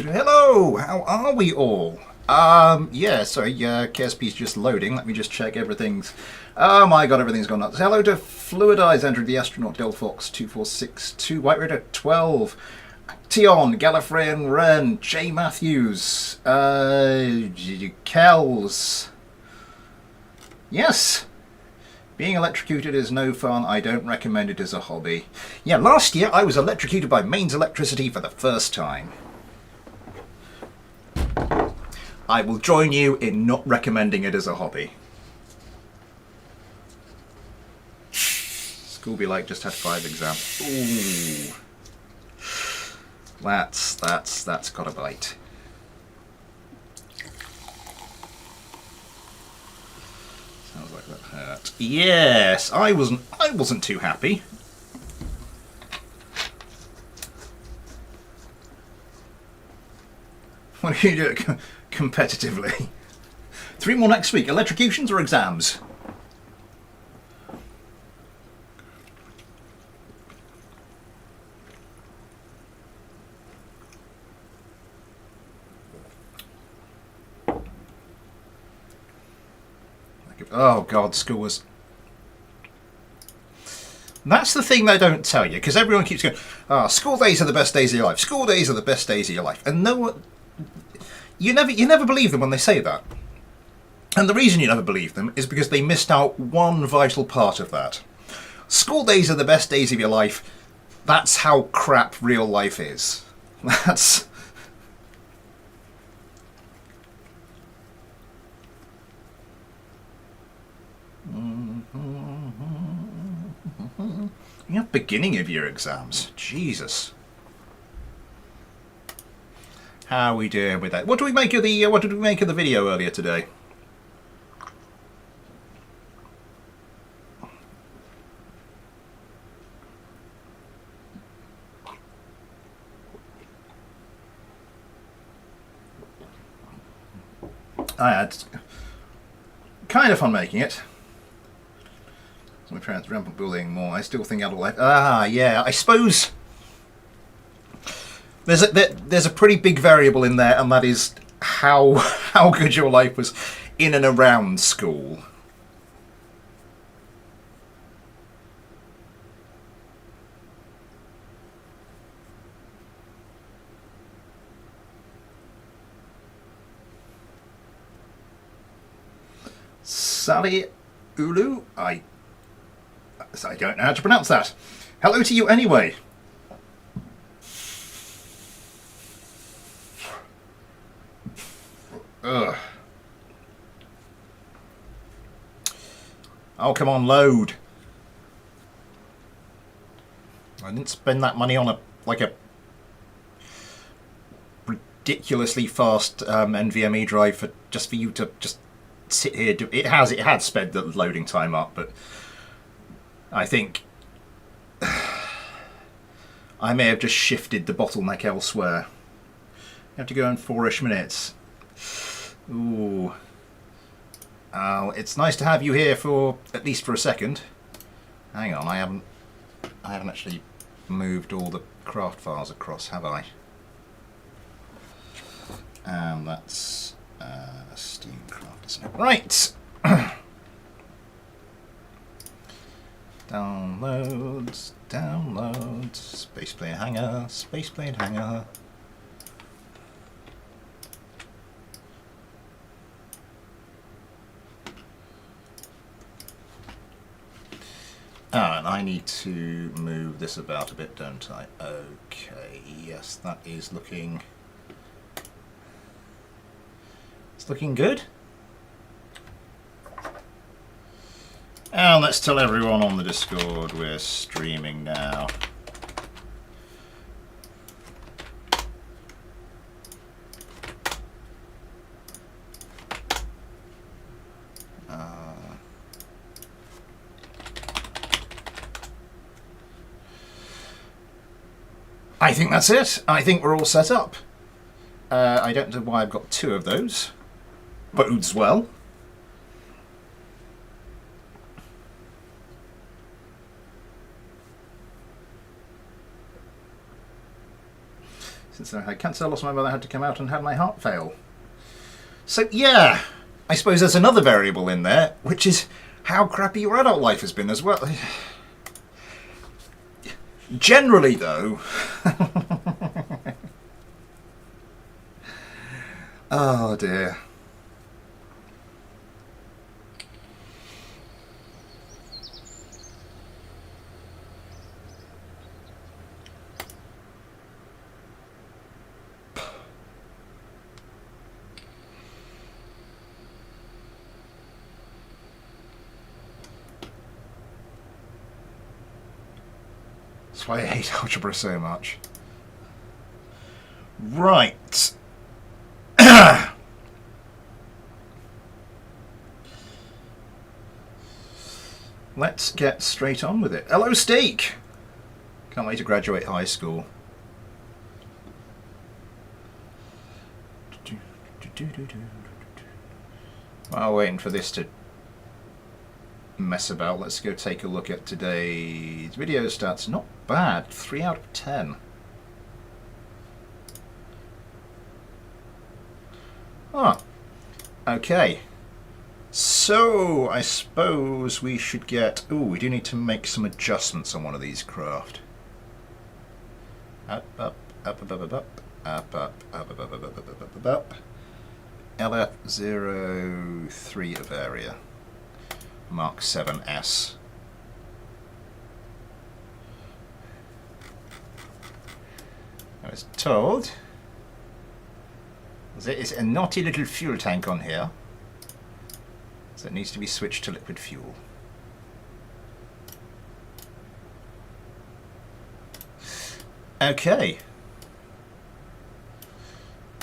Hello, how are we all? Yeah, sorry, KSP's just loading. Let me just check everything's... Oh my god, everything's gone nuts. Hello to Fluid Eyes, Andrew the Astronaut, Delphox 2462, White Raider 12, Tion, Gallifreyan Wren, J Matthews, Kells. Yes! Being electrocuted is no fun. I don't recommend it as a hobby. Yeah, last year I was electrocuted by mains electricity for the first time. I will join you in not recommending it as a hobby. School be like just had 5 exams. Ooh. That's got a bite. Sounds like that hurt. Yes, I wasn't too happy. What do you do competitively? 3 more next week. Electrocutions or exams? Oh god, school was... That's the thing they don't tell you, because everyone keeps going, oh, school days are the best days of your life. School days are the best days of your life. And no one... You never believe them when they say that. And the reason you never believe them is because they missed out one vital part of that. School days are the best days of your life. That's how crap real life is. That's... Yeah, beginning of year exams. Jesus. How are we doing with that? What do we make of the what did we make of the video earlier today? I had kind of fun making it. My parents rampant bullying more. I still think adult life. Ah, yeah. I suppose there's a pretty big variable in there, and that is how good your life was in and around school. Sally Ulu, I don't know how to pronounce that. Hello to you anyway. Ugh. Oh, come on, load. I didn't spend that money on a ridiculously fast NVMe drive just for you to just sit here. It had sped the loading time up, but I think I may have just shifted the bottleneck elsewhere. You have to go in 4-ish minutes. Ooh. Oh, it's nice to have you here for at least for a second. Hang on, I haven't actually moved all the craft files across, have I? And that's Steamcraft, isn't it? Right. Downloads, Spaceplane Hangar, Spaceplane Hangar. Ah, and I need to move this about a bit, don't I? Okay, yes, that is looking... It's looking good. And let's tell everyone on the Discord we're streaming now. I think that's it. I think we're all set up. I don't know why I've got 2 of those. Bodes well. Since I had cancer, I lost my mother, I had to come out and have my heart fail. So, yeah, I suppose there's another variable in there, which is how crappy your adult life has been as well. Generally, though... oh, dear. That's why I hate algebra so much. Right. Let's get straight on with it. Hello, Steak! Can't wait to graduate high school. While waiting for this to mess about, let's go take a look at today's video stats. Not bad, 3 out of 10. Ah, okay. So, I suppose we should get... ooh, we do need to make some adjustments on one of these craft. Up, up, up, up, up, up, up, up, up, up, up, up, up, up, up, up. LF03 of area. Mark 7S. I was told there is a naughty little fuel tank on here that needs to be switched to liquid fuel. Okay.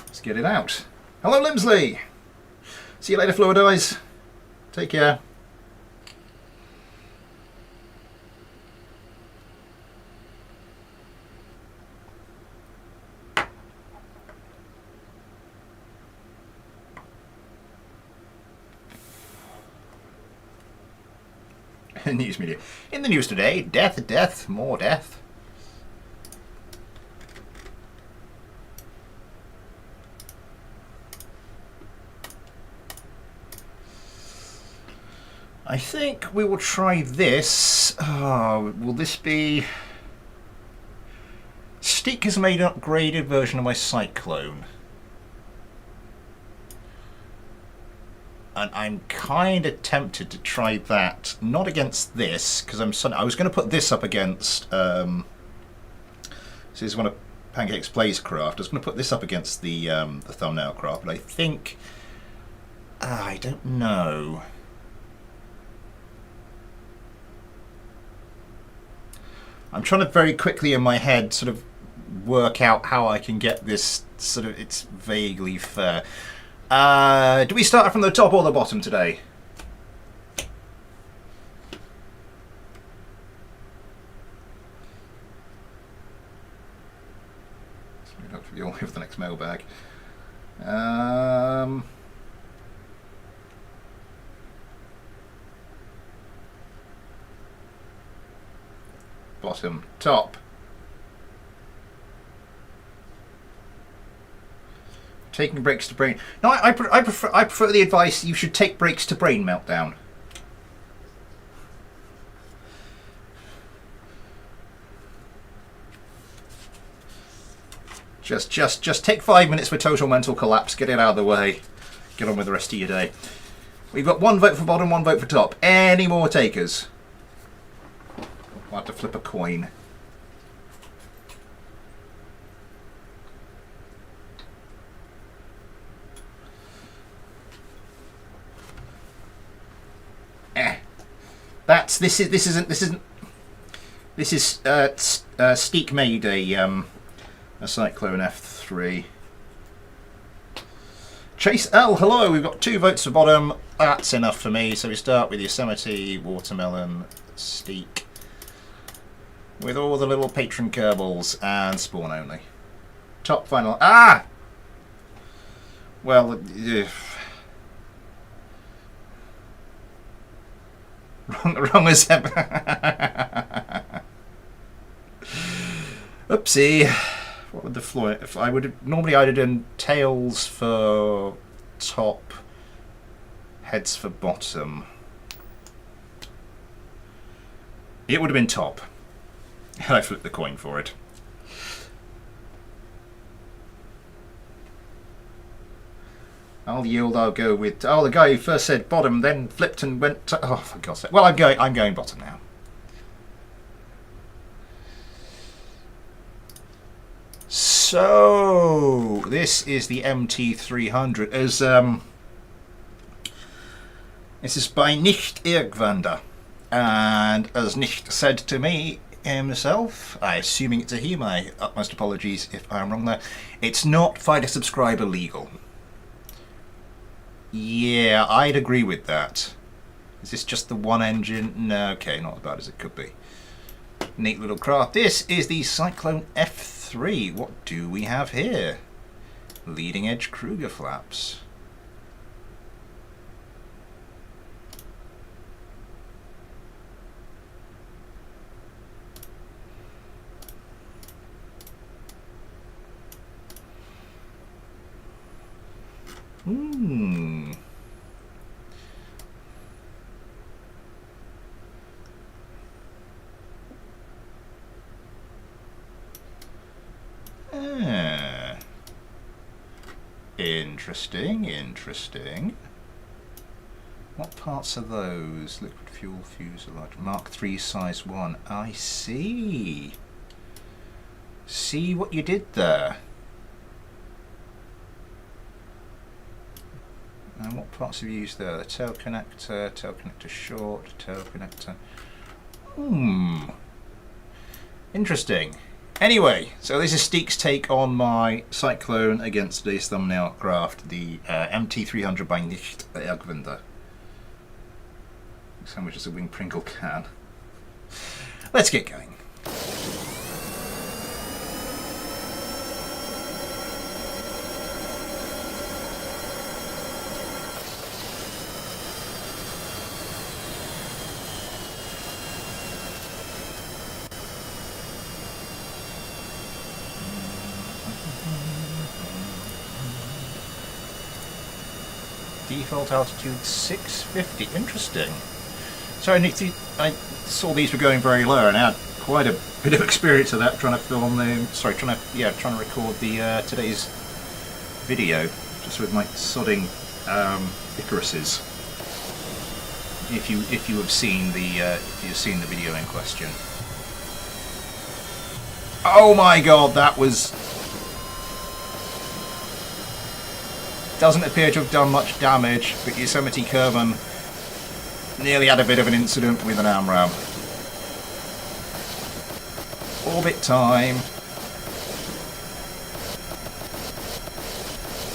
Let's get it out. Hello, Limsley! See you later, Fluid Eyes. Take care. News media. In the news today, death, death, more death. I think we will try this. Oh, will this be... Steak has made an upgraded version of my Cyclone. And I'm kind of tempted to try that, not against this, because I was going to put this up against, this is one of Pancake's Plays craft. I was going to put this up against the thumbnail craft, but I think, I don't know. I'm trying to very quickly in my head sort of work out how I can get this sort of, it's vaguely fair. Do we start from the top or the bottom today? Hopefully you'll have the next mailbag. Bottom, top. Taking breaks to brain. No, I prefer the advice. You should take breaks to brain meltdown. Just take 5 minutes for total mental collapse. Get it out of the way. Get on with the rest of your day. We've got 1 vote for bottom, 1 vote for top. Any more takers? I'll have to flip a coin. This is Steak made a Cyclone F3. Chase L, hello. We've got 2 votes for bottom. That's enough for me. So we start with Yosemite, Watermelon, Steak, with all the little patron Kerbals and Spawn only. Top final. Ah. Well. Wrong as ever. Oopsie. What would the floor? If I would normally I'd have done tails for top, heads for bottom. It would have been top. And I flipped the coin for it. I'll yield. I'll go with. Oh, the guy who first said bottom, then flipped and went. To, oh, for God's sake! Well, I'm going bottom now. So this is the MT300. This is by Nicht Irgendwander, and as Nicht said to me himself, I assuming it's a he. My utmost apologies if I'm wrong there. It's not fighter subscriber legal. Yeah, I'd agree with that. Is this just the one engine? No, okay, not as bad as it could be. Neat little craft. This is the Cyclone F3. What do we have here? Leading edge Kruger flaps. Interesting, interesting. What parts are those? Liquid fuel fuselage. Mark III size 1. I see. See what you did there. And what parts have you used there? The tail connector short, tail connector. Interesting. Anyway, so this is Steek's take on my Cyclone against today's thumbnail craft, the MT300 by Nicht Irgendwander. Looks how much as a wing Pringle can. Let's get going. Default altitude 650. Interesting. So I saw these were going very low, and I had quite a bit of experience of that trying to film the. Sorry, trying to record the today's video just with my sodding Icaruses. If you have seen the video in question. Oh my God, that was. Doesn't appear to have done much damage, but Yosemite Kerbal nearly had a bit of an incident with an AMRAAM. Orbit time.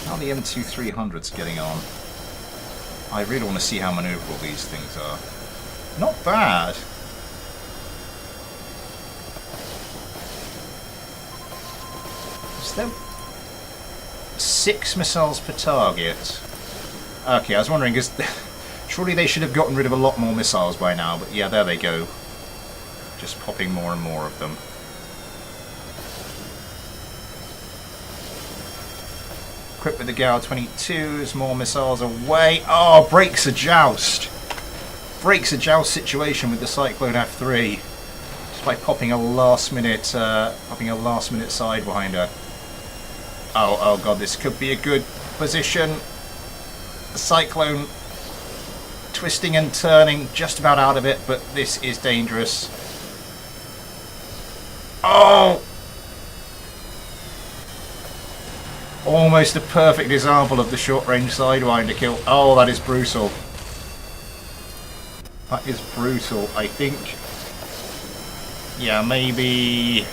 How the M2300's getting on. I really want to see how manoeuvrable these things are. Not bad. Is there 6 missiles per target? Okay, I was wondering, because surely they should have gotten rid of a lot more missiles by now, but yeah, there they go. Just popping more and more of them. Equipped with the Gao 22s, more missiles away. Oh, breaks a joust. Breaks a joust situation with the Cyclone F3. Just by popping a last minute sidewinder. Oh God, this could be a good position. The Cyclone twisting and turning, just about out of it, but this is dangerous. Oh! Almost a perfect example of the short-range sidewinder kill. Oh, that is brutal. That is brutal. I think, yeah, maybe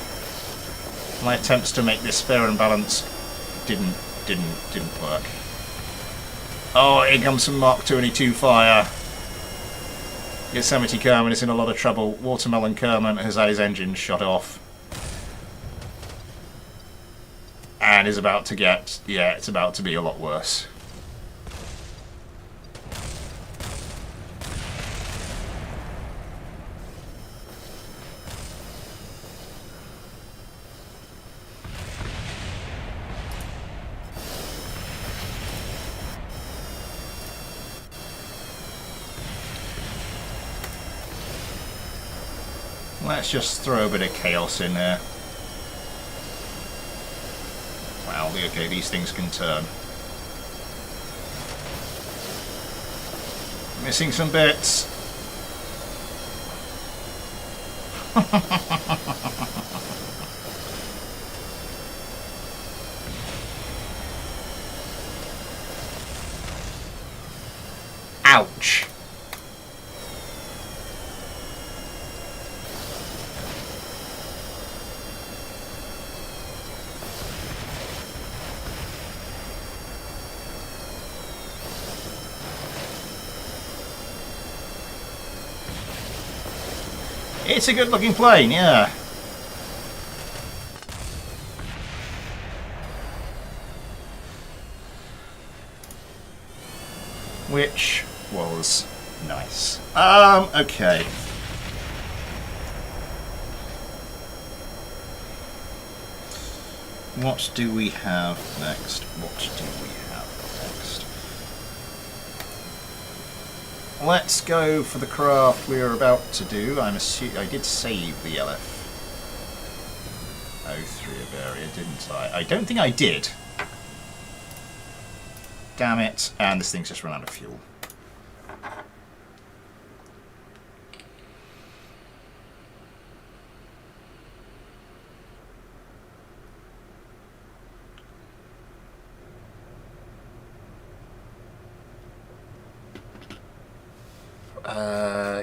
my attempts to make this fair and balanced didn't work. Oh, here comes some Mark 22 fire. Yosemite Kerbal is in a lot of trouble. Watermelon Kerbal has had his engine shut off. And is about to get, yeah, it's about to be a lot worse. Let's just throw a bit of chaos in there. Wow, okay, these things can turn. Missing some bits. Ouch. It's a good looking plane, yeah. Which was nice. Okay. What do we have next? What do we have next? Let's go for the craft we're about to do. I'm assuming I did save the LF03 area, didn't I? I don't think I did. Damn it! And this thing's just run out of fuel.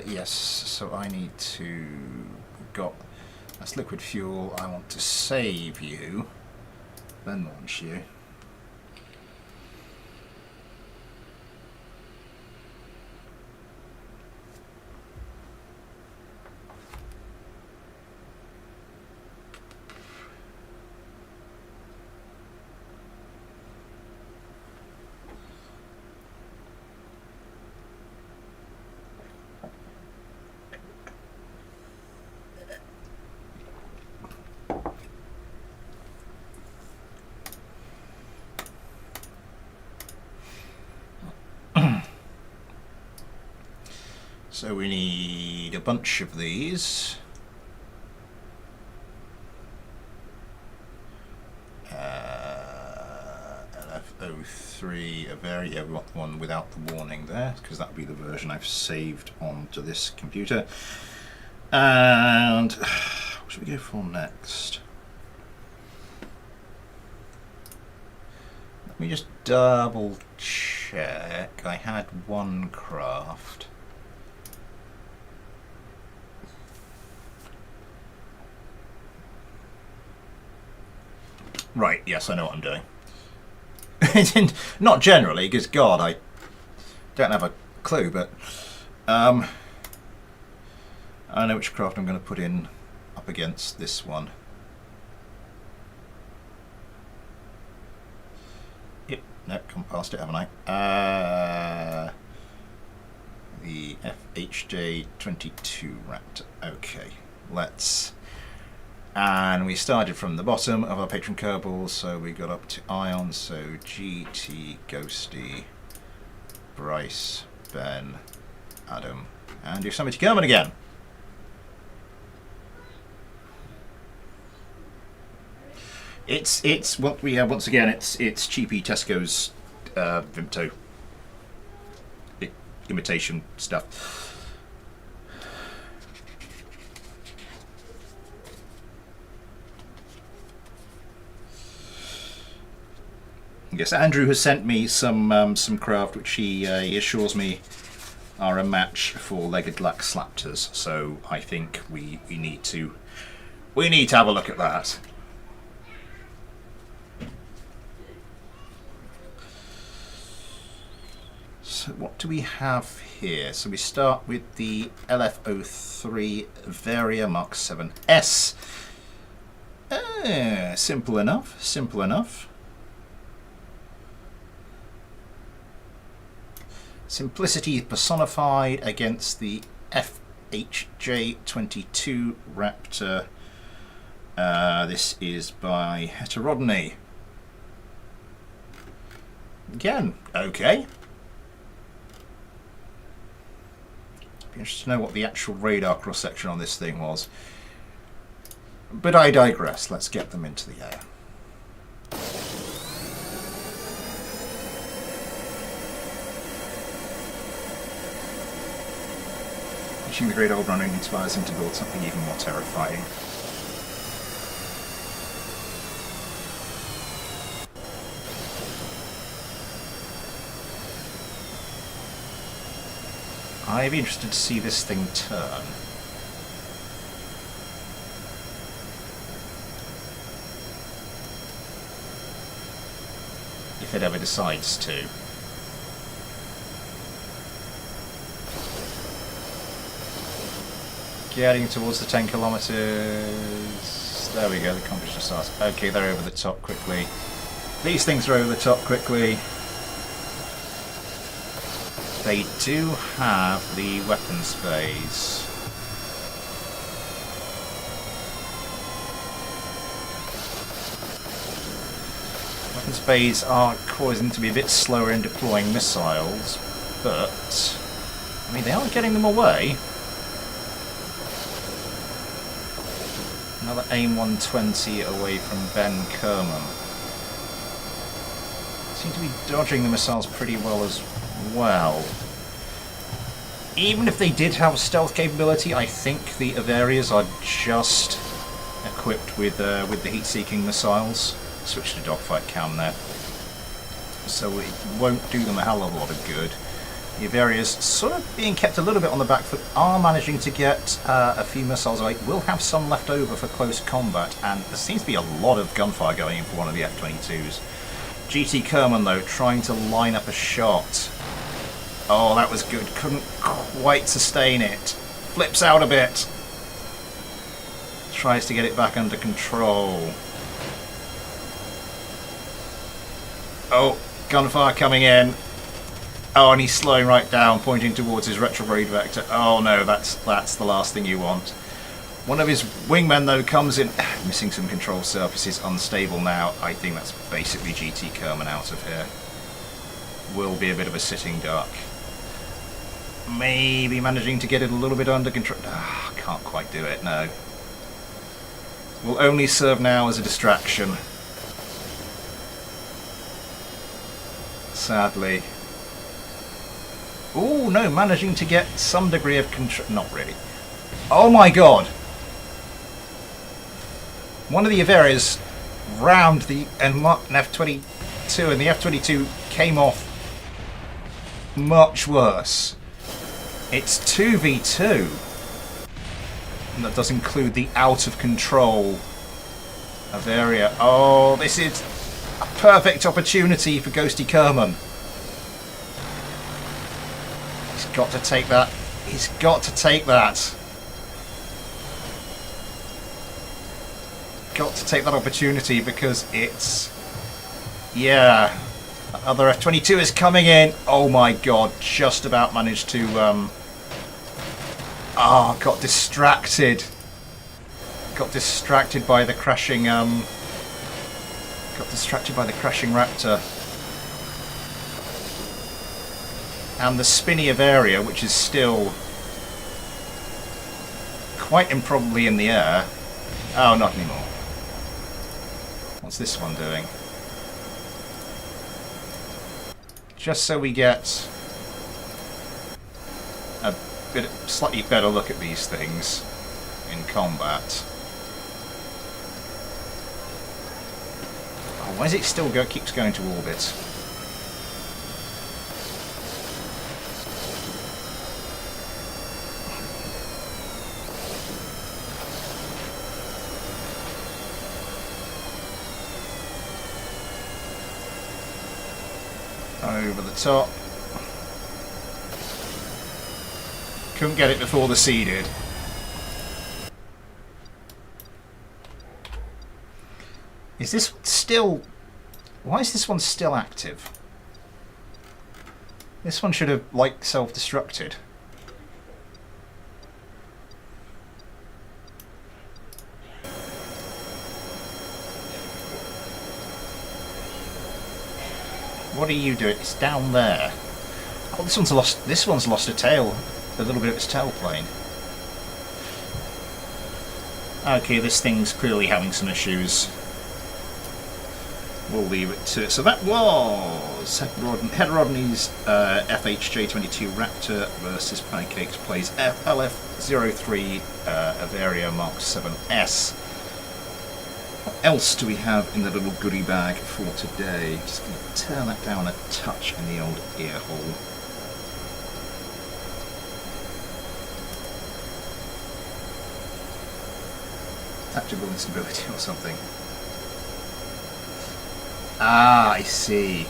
Yes, so I need to that's liquid fuel. I want to save you, then launch you. So we need a bunch of these. LF03, a very, yeah, we want the one without the warning there, because that would be the version I've saved onto this computer. And what should we go for next? Let me just double check. I had one craft. Right, yes, I know what I'm doing. Not generally, because God, I don't have a clue, but I know which craft I'm going to put in up against this one. Yep, no, come past it, haven't I? The FHJ-22 Raptor. Okay, let's... And we started from the bottom of our patron Kerbal, so we got up to Ion, so GT, Ghosty, Bryce, Ben, Adam, and Yosemite Kerman again. It's what we have once again. It's cheapy Tesco's Vimto imitation stuff. Yes, Andrew has sent me some craft which he assures me are a match for legged lack slapters. So I think we need to have a look at that. So what do we have here? So we start with the LF03 Varia Mark 7S. Simple enough. Simple enough. Simplicity personified against the FHJ-22 Raptor. This is by Heterodony. Again, okay. Be interested to know what the actual radar cross-section on this thing was. But I digress. Let's get them into the air. Reaching the great old running inspires him to build something even more terrifying. I'd be interested to see this thing turn. If it ever decides to. Getting towards the 10 kilometers. There we go, the competition starts. Okay, they're over the top quickly. These things are over the top quickly. They do have the weapons phase. Weapons phase are causing to be a bit slower in deploying missiles, but I mean they are getting them away. Another AIM 120 away from Ben Kerman. Seem to be dodging the missiles pretty well as well. Even if they did have stealth capability, I think the Avarias are just equipped with the heat-seeking missiles. Switch to dogfight cam there. So it won't do them a hell of a lot of good. The Avarias, sort of being kept a little bit on the back foot, are managing to get a few missiles away. Will have some left over for close combat, and there seems to be a lot of gunfire going in for one of the F-22s. GT Kerman, though, trying to line up a shot. Oh, that was good. Couldn't quite sustain it. Flips out a bit. Tries to get it back under control. Oh, gunfire coming in. Oh, and he's slowing right down, pointing towards his retrograde vector. Oh no, that's the last thing you want. One of his wingmen, though, comes in, missing some control surfaces, unstable now. I think that's basically GT Kerman out of here. Will be a bit of a sitting duck. Maybe managing to get it a little bit under control. Can't quite do it, no. Will only serve now as a distraction. Sadly. Oh no, managing to get some degree of control. Not really. Oh my god! One of the Avarias rammed the F-22, and the F-22 came off much worse. It's 2v2. And that does include the out of control Avaria. Oh, this is a perfect opportunity for Ghosty Kerman. He's got to take that. He's got to take that. Got to take that opportunity because it's... Yeah. Other F-22 is coming in. Oh my god. Just about managed to... got distracted. Got distracted by the crashing... Got distracted by the crashing Raptor. And the spinny Avaria, which is still quite improbably in the air. Oh, not anymore. What's this one doing? Just so we get a slightly better look at these things in combat. Oh, why is it still keeps going to orbit? Over the top. Couldn't get it before the sea did. Is this still... Why is this one still active? This one should have, like, self-destructed. What are you doing? It's down there. Oh, this one's lost. This one's lost a tail, a little bit of its tail plane. Okay, this thing's clearly having some issues. We'll leave it to it. So that was Heterodony's FHJ22 Raptor versus Pancakes plays LF03 Averia Mark 7S. What else do we have in the little goodie bag for today? Just going to turn that down a touch in the old ear hole. Tactical instability or something. Ah, I see.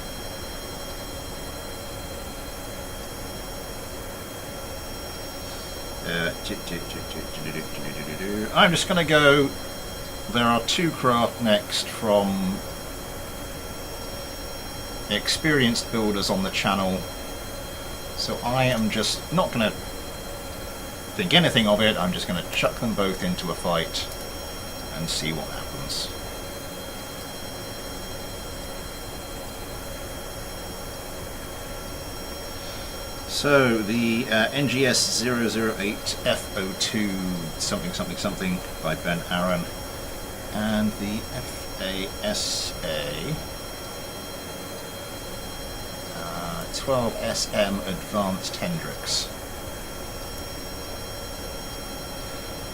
I'm just going to go. There are 2 craft next from experienced builders on the channel, so I am just not going to think anything of it. I'm just going to chuck them both into a fight and see what happens. So the NGS 008 FO2 something something something by Ben Aaron, and the FASA 12SM Advanced Hendrix.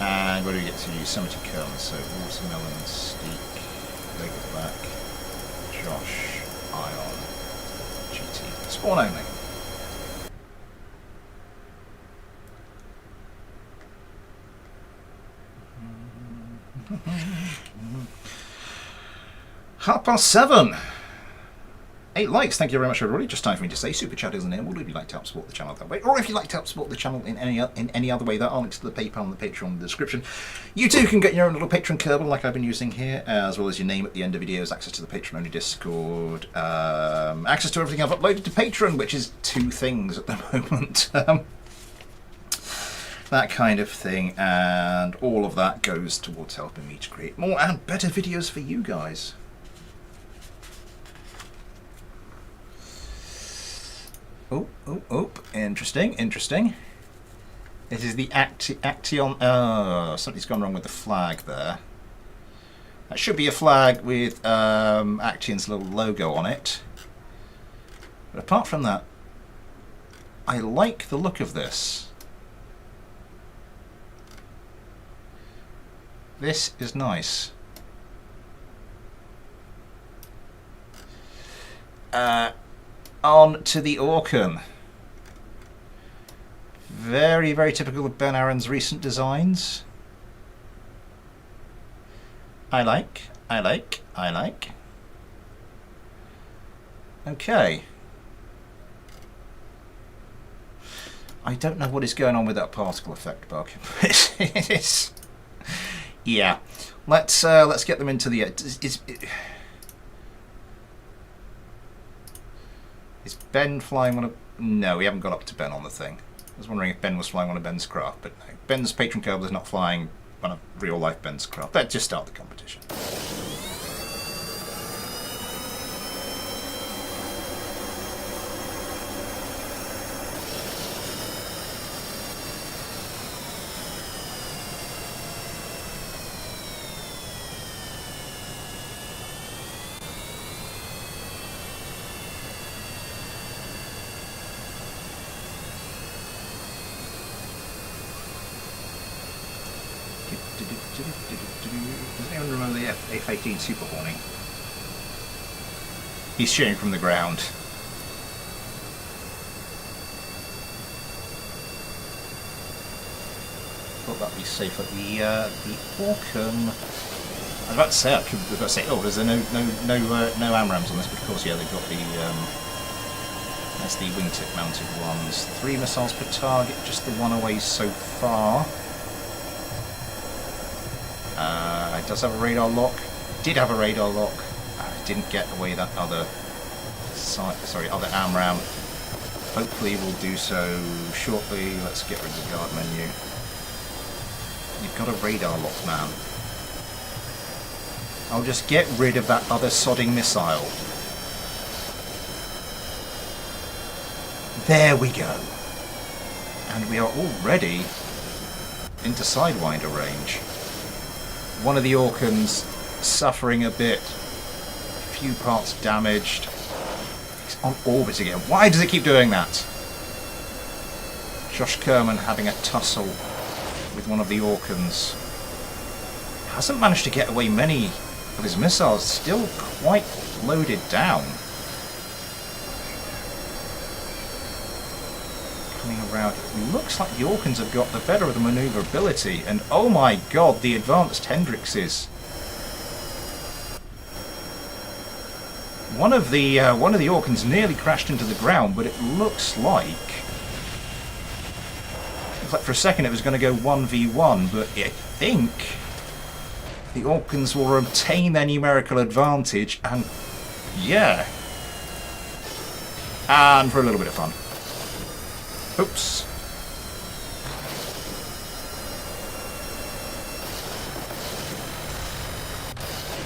And where do we get to? Yosemite Kern, so Watermelon, Steak, Lego Black, Josh, Ion, GT. Spawn only. ⁻7. 8 likes, thank you very much everybody. Just time for me to say super chat is enabled if you'd like to help support the channel that way, or if you'd like to help support the channel in any other way. There are links to the PayPal and the Patreon in the description. You too can get your own little Patreon Kerbal like I've been using here, as well as your name at the end of videos, access to the Patreon only Discord, access to everything I've uploaded to Patreon, which is 2 things at the moment. That kind of thing, and all of that goes towards helping me to create more and better videos for you guys. Oh, oh, oh, interesting, interesting. This is the Action. Oh, something's gone wrong with the flag there. That should be a flag with Action's little logo on it. But apart from that, I like the look of this. This is nice. On to the Orkan. Very, very typical of Ben Aaron's recent designs. I like. Okay. I don't know what is going on with that particle effect bug. It's yeah. Let's get them into the. Is Ben flying on a... No, we haven't got up to Ben on the thing. I was wondering if Ben was flying on a Ben's craft, but no. Ben's Patron Kerbal is not flying on a real-life Ben's craft. Let's just start the competition. Does anyone remember the F-18 Super Horny? He's shooting from the ground. Thought that'd be safer. The Orkan. I was about to say, oh, there's no AMRAAMs on this, but of course, yeah, they've got the that's the wingtip mounted ones. 3 missiles per target, just the one away so far. It does have a radar lock. Did have a radar lock. Didn't get away that other other AMRAAM. Hopefully we'll do so shortly. Let's get rid of the guard menu. You've got a radar lock, man. I'll just get rid of that other sodding missile. There we go. And we are already into Sidewinder range. One of the Orkans suffering a bit. A few parts damaged. It's on orbit again. Why does it keep doing that? Josh Kerman having a tussle with one of the Orkans. Hasn't managed to get away many of his missiles. Still quite loaded down. Coming around. It looks like the Orkans have got the better of the maneuverability. And oh my god, the advanced Hendrixes. One of the Orkans nearly crashed into the ground, but it looks like for a second it was going to go 1v1, but I think the Orkans will retain their numerical advantage, and yeah, and for a little bit of fun. Oops.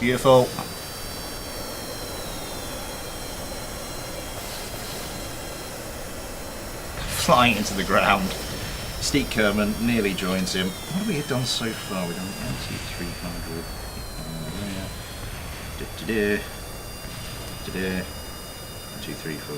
Beautiful. Flying into the ground. Steve Kerman nearly joins him. What have we done so far? We've done NT300. 1, 2, 3, 4.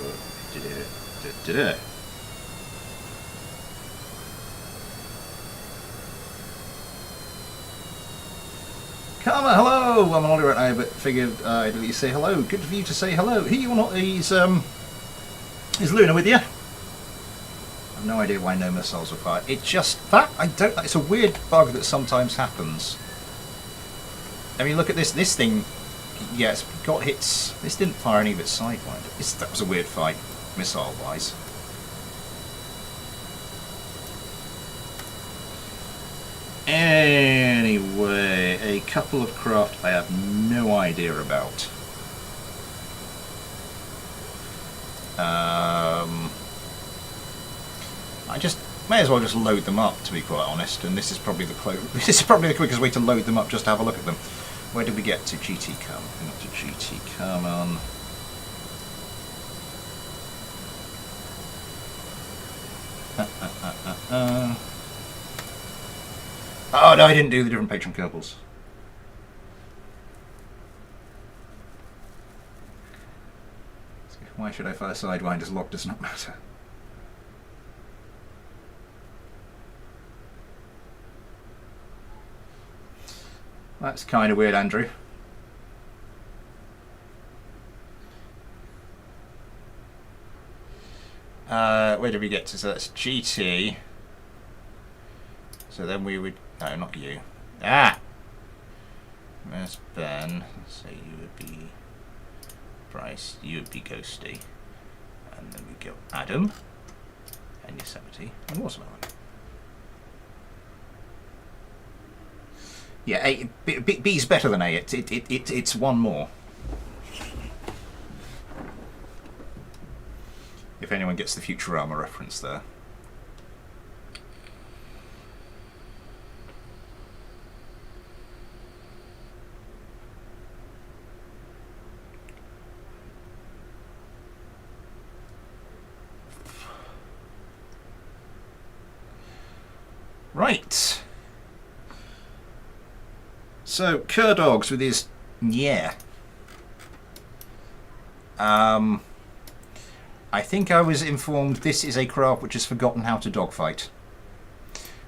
Karma, hello! I'm an Ollie right now, but figured I'd at least say hello. Good for you to say hello. He or not, is Luna with you? I've no idea why no missiles were fired. It just, that, I don't, it's a weird bug that sometimes happens. I mean, look at this thing, yeah, it's got hits, this didn't fire any of its sidewinder. That was a weird fight, missile-wise. Anyway, a couple of craft I have no idea about. I just may as well just load them up, to be quite honest. And this is probably the quickest way to load them up, just to have a look at them. Where did we get to? GT Come. We got to GT Come on. Oh no, I didn't do the different patron Kerbals. Why should I fire sidewinders? Lock does not matter. That's kind of weird, Andrew. Where did we get to? So that's GT. So then we would... No, not you. Ah! There's Ben. So you would be... Bryce. You would be Ghosty. And then we go Adam. And Yosemite. And Watermelon. Yeah, B's better than A. It's one more. If anyone gets the Futurama reference there. Right. So, Kerdogs with his yeah. I think I was informed this is a craft which has forgotten how to dogfight,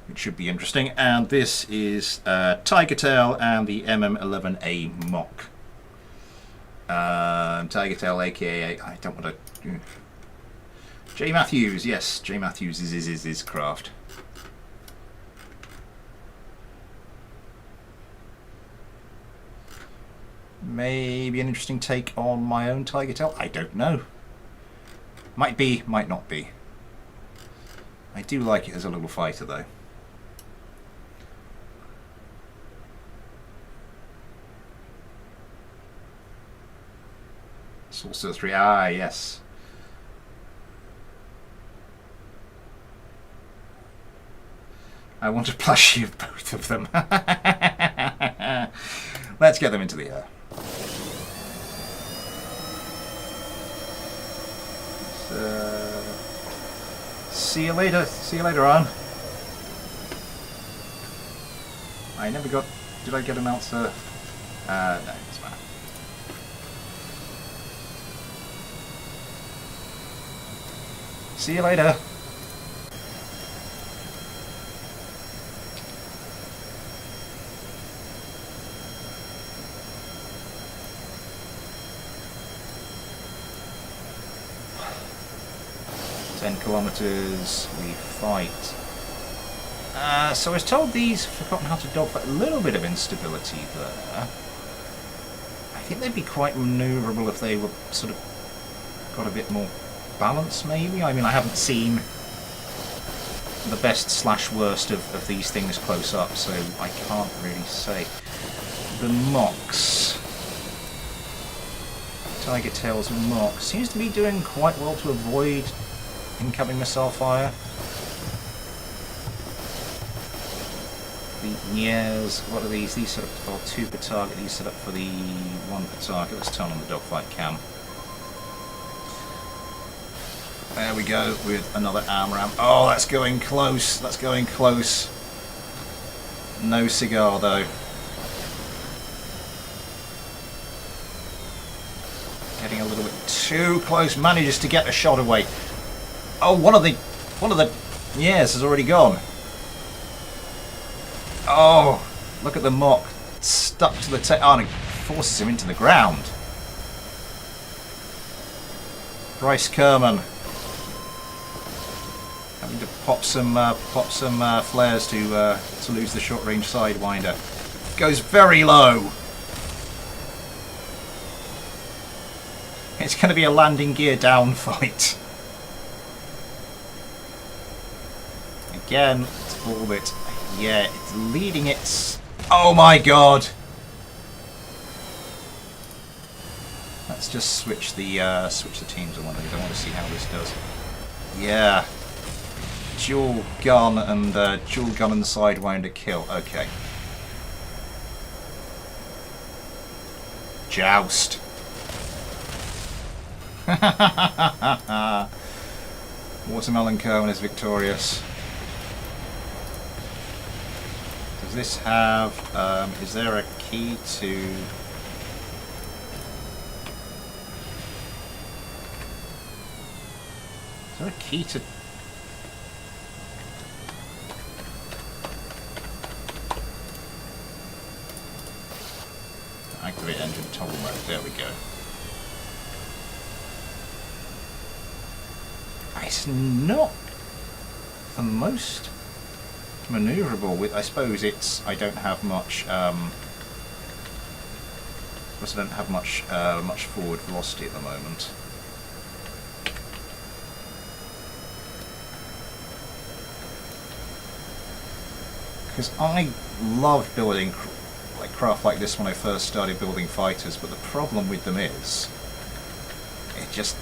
which should be interesting. And this is Tiger Tail and the MM11A Mock. Tiger Tail, aka I don't want to. J Matthews, yes, J Matthews is his craft. Maybe an interesting take on my own Tiger Tail. I don't know. Might be, might not be. I do like it as a little fighter, though. Sorcerer 3. Ah, yes. I want a plushie of both of them. Let's get them into the air. See you later on. I never got Did I get an answer? No, it doesn't matter. See you later. Kilometers, we fight. So I was told these have forgotten how to dogfight. A little bit of instability there. I think they'd be quite manoeuvrable if they were sort of got a bit more balance, maybe. I mean, I haven't seen the best / worst of these things close up, so I can't really say. The Mox. Tiger Tails Mox seems to be doing quite well to avoid incoming missile fire. The Niers, what are these? These set up for 2 per target, these set up for the 1 per target. Let's turn on the dogfight cam. There we go with another AMRAAM. Oh, that's going close, that's going close. No cigar though. Getting a little bit too close, manages to get a shot away. Oh, one of the yes has already gone. Oh, look at the Mock stuck to the tail. Oh, and it forces him into the ground. Bryce Kerman having to pop some flares to lose the short-range sidewinder. Goes very low. It's going to be a landing gear down fight. Again, it's orbit. Yeah, it's leading its... Oh my god! Let's just switch the teams on one. I want to see how this does. Yeah. Dual gun and sidewinder kill. Okay. Joust. Watermelon Kerman is victorious. Does this have... is there a key to... Is there a key to... Activate engine toggle mode. There we go. It's not the most manoeuvrable with, I suppose it's, I don't have much, much forward velocity at the moment. Because I loved building craft like this when I first started building fighters, but the problem with them is, it just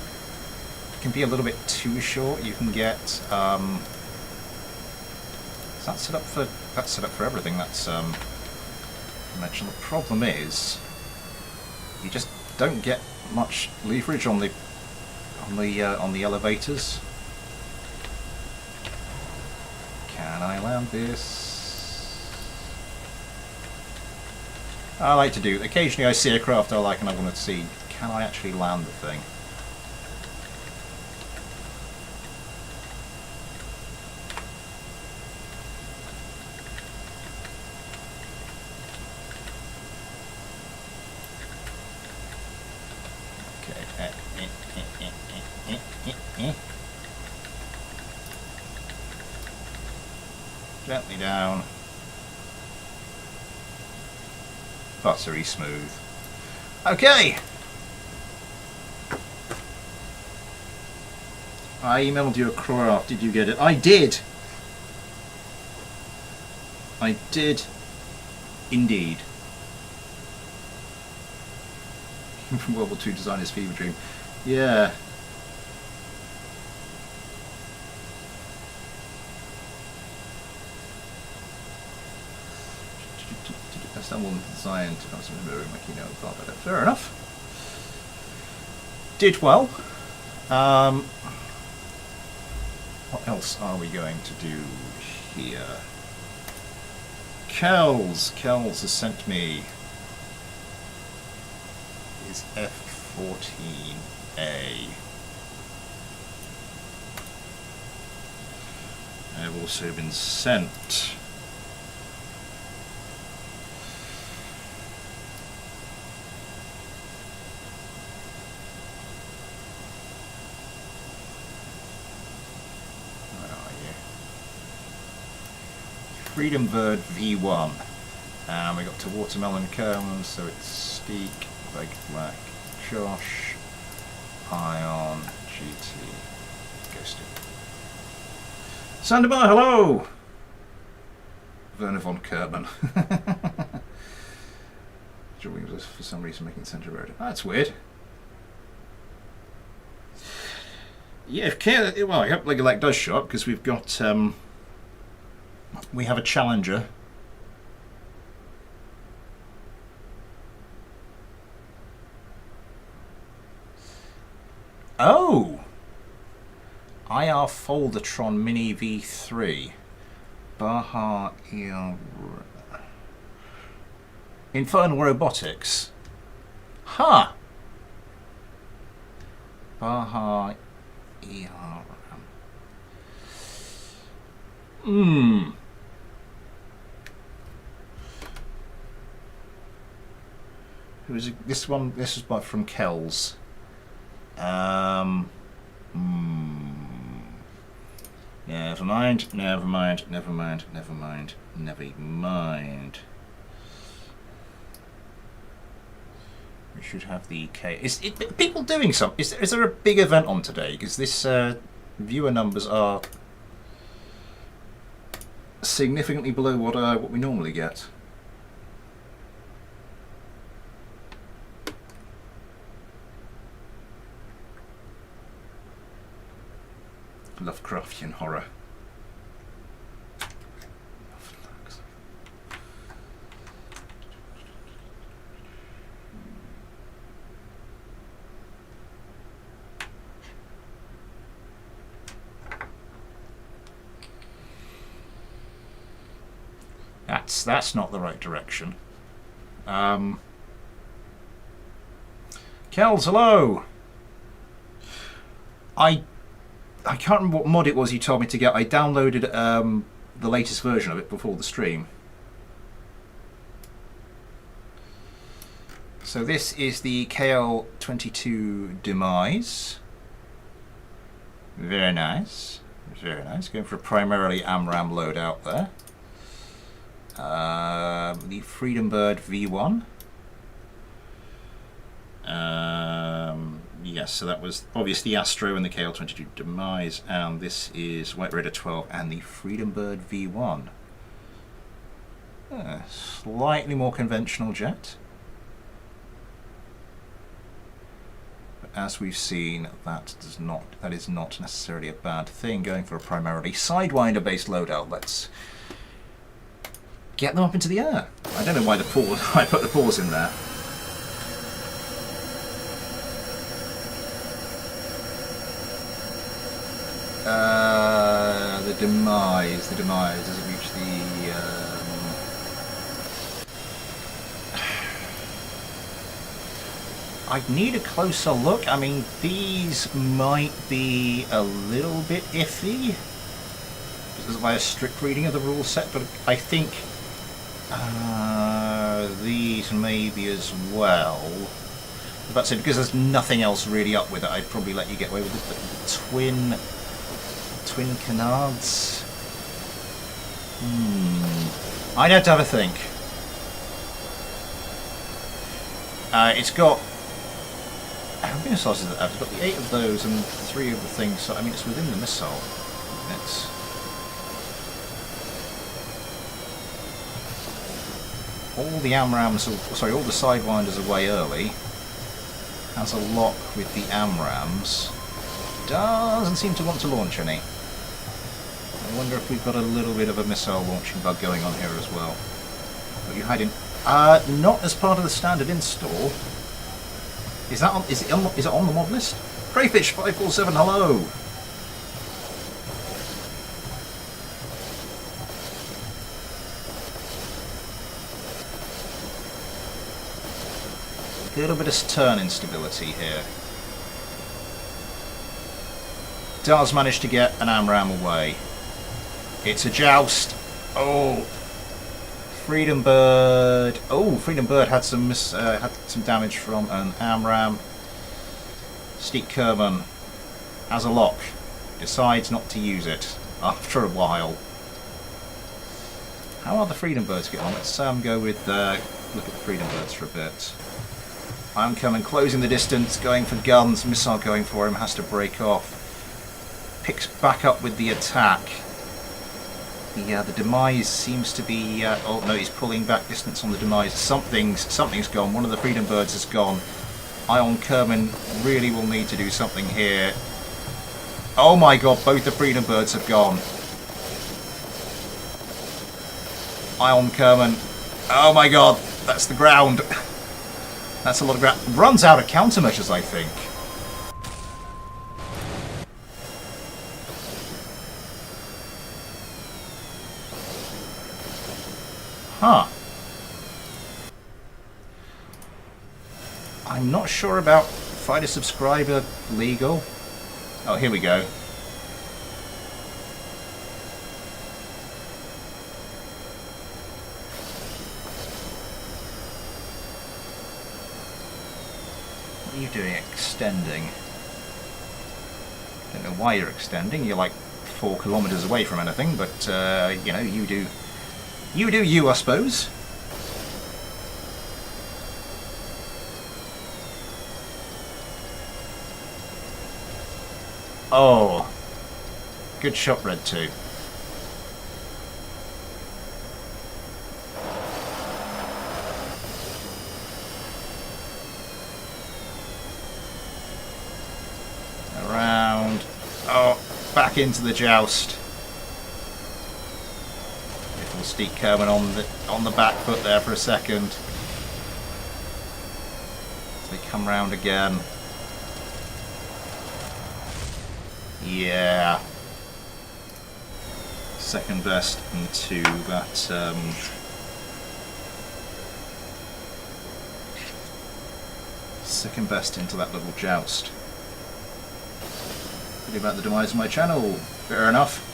can be a little bit too short. You can get, that's set up for everything. That's conventional. The problem is, you just don't get much leverage on the elevators. Can I land this? I like to do. Occasionally, I see a craft I like, and I want to see, can I actually land the thing? Gently down. Buttery smooth. Okay. I emailed you a craft. Did you get it? I did. I did. Indeed. From World War II designer's fever dream. Yeah. Someone designed to remember my keynote thought about it. Fair enough. Did well. What else are we going to do here? Kells has sent me his F-14A. I've also been sent Freedom Bird V1, and we got to Watermelon Cone, so it's Steak, Big Black, Josh, Ion, GT, Ghosted. Sanderbar, hello! Werner von Kerman. Drawing was for some reason making Centre Road. That's weird. Yeah, well, I hope Legalec does show up, because we've got we have a challenger. Oh! IR Foldertron Mini V3. Baja Infernal Robotics. Huh! Baja ERM. Who is it? This one? This is from Kells. Never mind. Never mind. We should have the K. Is it people doing something? Is there a big event on today? Because this viewer numbers are significantly below what we normally get. Lovecraftian horror. That's not the right direction. Kells, hello. I can't remember what mod it was you told me to get. I downloaded the latest version of it before the stream. So this is the KL22 Demise. Very nice. Very nice. Going for a primarily AMRAM loadout there. The Freedom Bird V1. Yes, so that was obviously Astro and the KL22 Demise, and this is White Raider 12 and the Freedom Bird V1. Slightly more conventional jet. But as we've seen, that is not necessarily a bad thing. Going for a primarily Sidewinder based loadout. Let's get them up into the air. I don't know why I put the pause in there. The demise, does it reach the I'd need a closer look. I mean, these might be a little bit iffy because by a strict reading of the rule set, but I think these maybe as well. That's it, because there's nothing else really up with it. I'd probably let you get away with it. But the twin canards. I'd have to have a think. It's got how many missiles is it? It's got the 8 of those and 3 of the things. So I mean, it's within the missile. It's all the AMRAMs. Sorry, all the Sidewinders are way early. Has a lock with the AMRAMs. Doesn't seem to want to launch any. I wonder if we've got a little bit of a missile launching bug going on here as well. What are you hiding? Not as part of the standard install. Is it on the mod list? Crayfish 547, hello. little bit of turn instability here. Does manage to get an AMRAAM away. It's a joust. Oh, Freedom Bird. Oh, Freedom Bird had some damage from an AMRAAM. Steak Kerman, as a lock, decides not to use it after a while. How are the Freedom Birds getting on? Let's go with look at the Freedom Birds for a bit. I'm coming, closing the distance, going for guns. Missile going for him, has to break off. Picks back up with the attack. The demise seems to be. Oh no, he's pulling back distance on the demise. Something's gone. One of the Freedom Birds has gone. Ion Kerman really will need to do something here. Oh my god, both the Freedom Birds have gone. Ion Kerman. Oh my god, that's the ground. That's a lot of ground. Runs out of countermeasures, I think. Huh. I'm not sure about fighter subscriber legal. Oh, here we go. What are you doing extending? Don't know why you're extending. You're like 4 kilometers away from anything, but you know, you do you, I suppose. Oh, good shot, Red 2. Around. Oh, back into the joust. Little Steak Kerman on the back foot there for a second. They come round again. Yeah. Second best into that second best into that little joust. Pretty about the demise of my channel. Fair enough.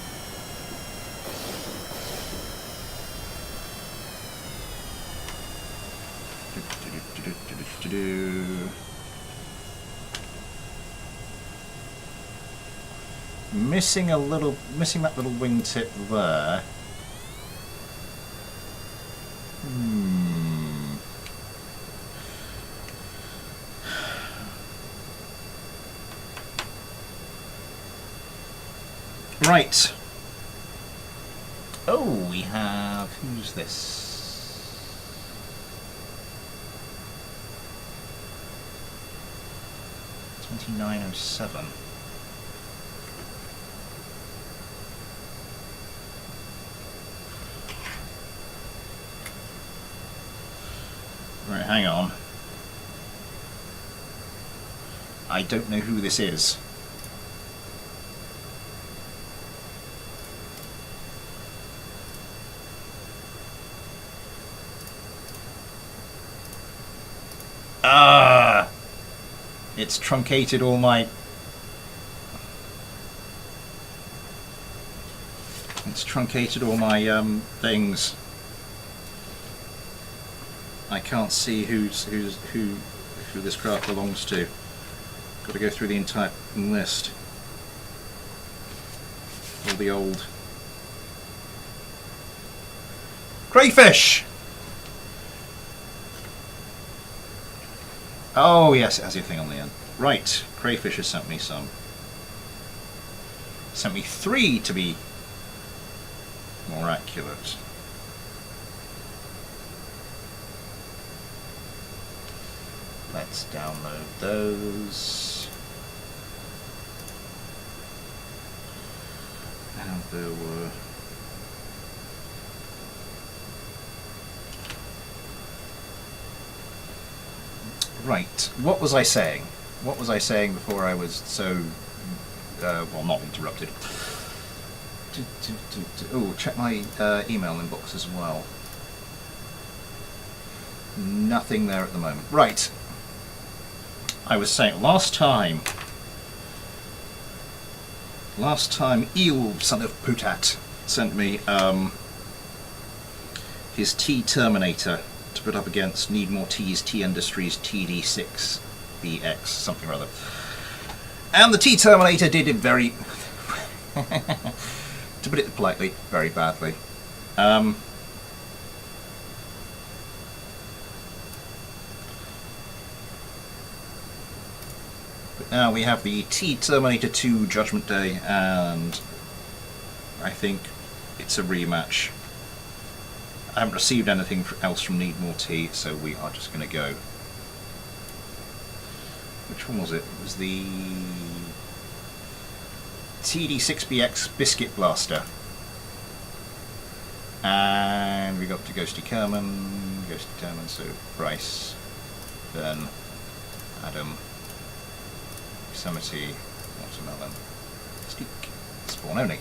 Missing that little wingtip there. Right. Oh, we have. Who's this? $29.07. Right, hang on. I don't know who this is. Ah! It's truncated all my... It's truncated all my things. I can't see who this craft belongs to. Got to go through the entire list. All the old crayfish. Oh yes, it has your thing on the end. Right, crayfish has sent me some. Sent me 3 to be more accurate. Let's download those. And there were... Right, what was I saying? What was I saying before I was so... well, not interrupted. Oh, check my email inbox as well. Nothing there at the moment. Right. I was saying last time, Eel, son of Putat, sent me his T Terminator to put up against Need More T's T Industries TD6BX, something or other. And the T Terminator did it very, to put it politely, very badly. But now we have the T Terminator 2 Judgment Day, and I think it's a rematch. I haven't received anything else from Need More Tea, so we are just going to go. Which one was it? It was the TD6BX Biscuit Blaster. And we got to Ghosty Kerman, so Bryce, Ben, Adam, Yosemite, Watermelon, Steak, Spawn only.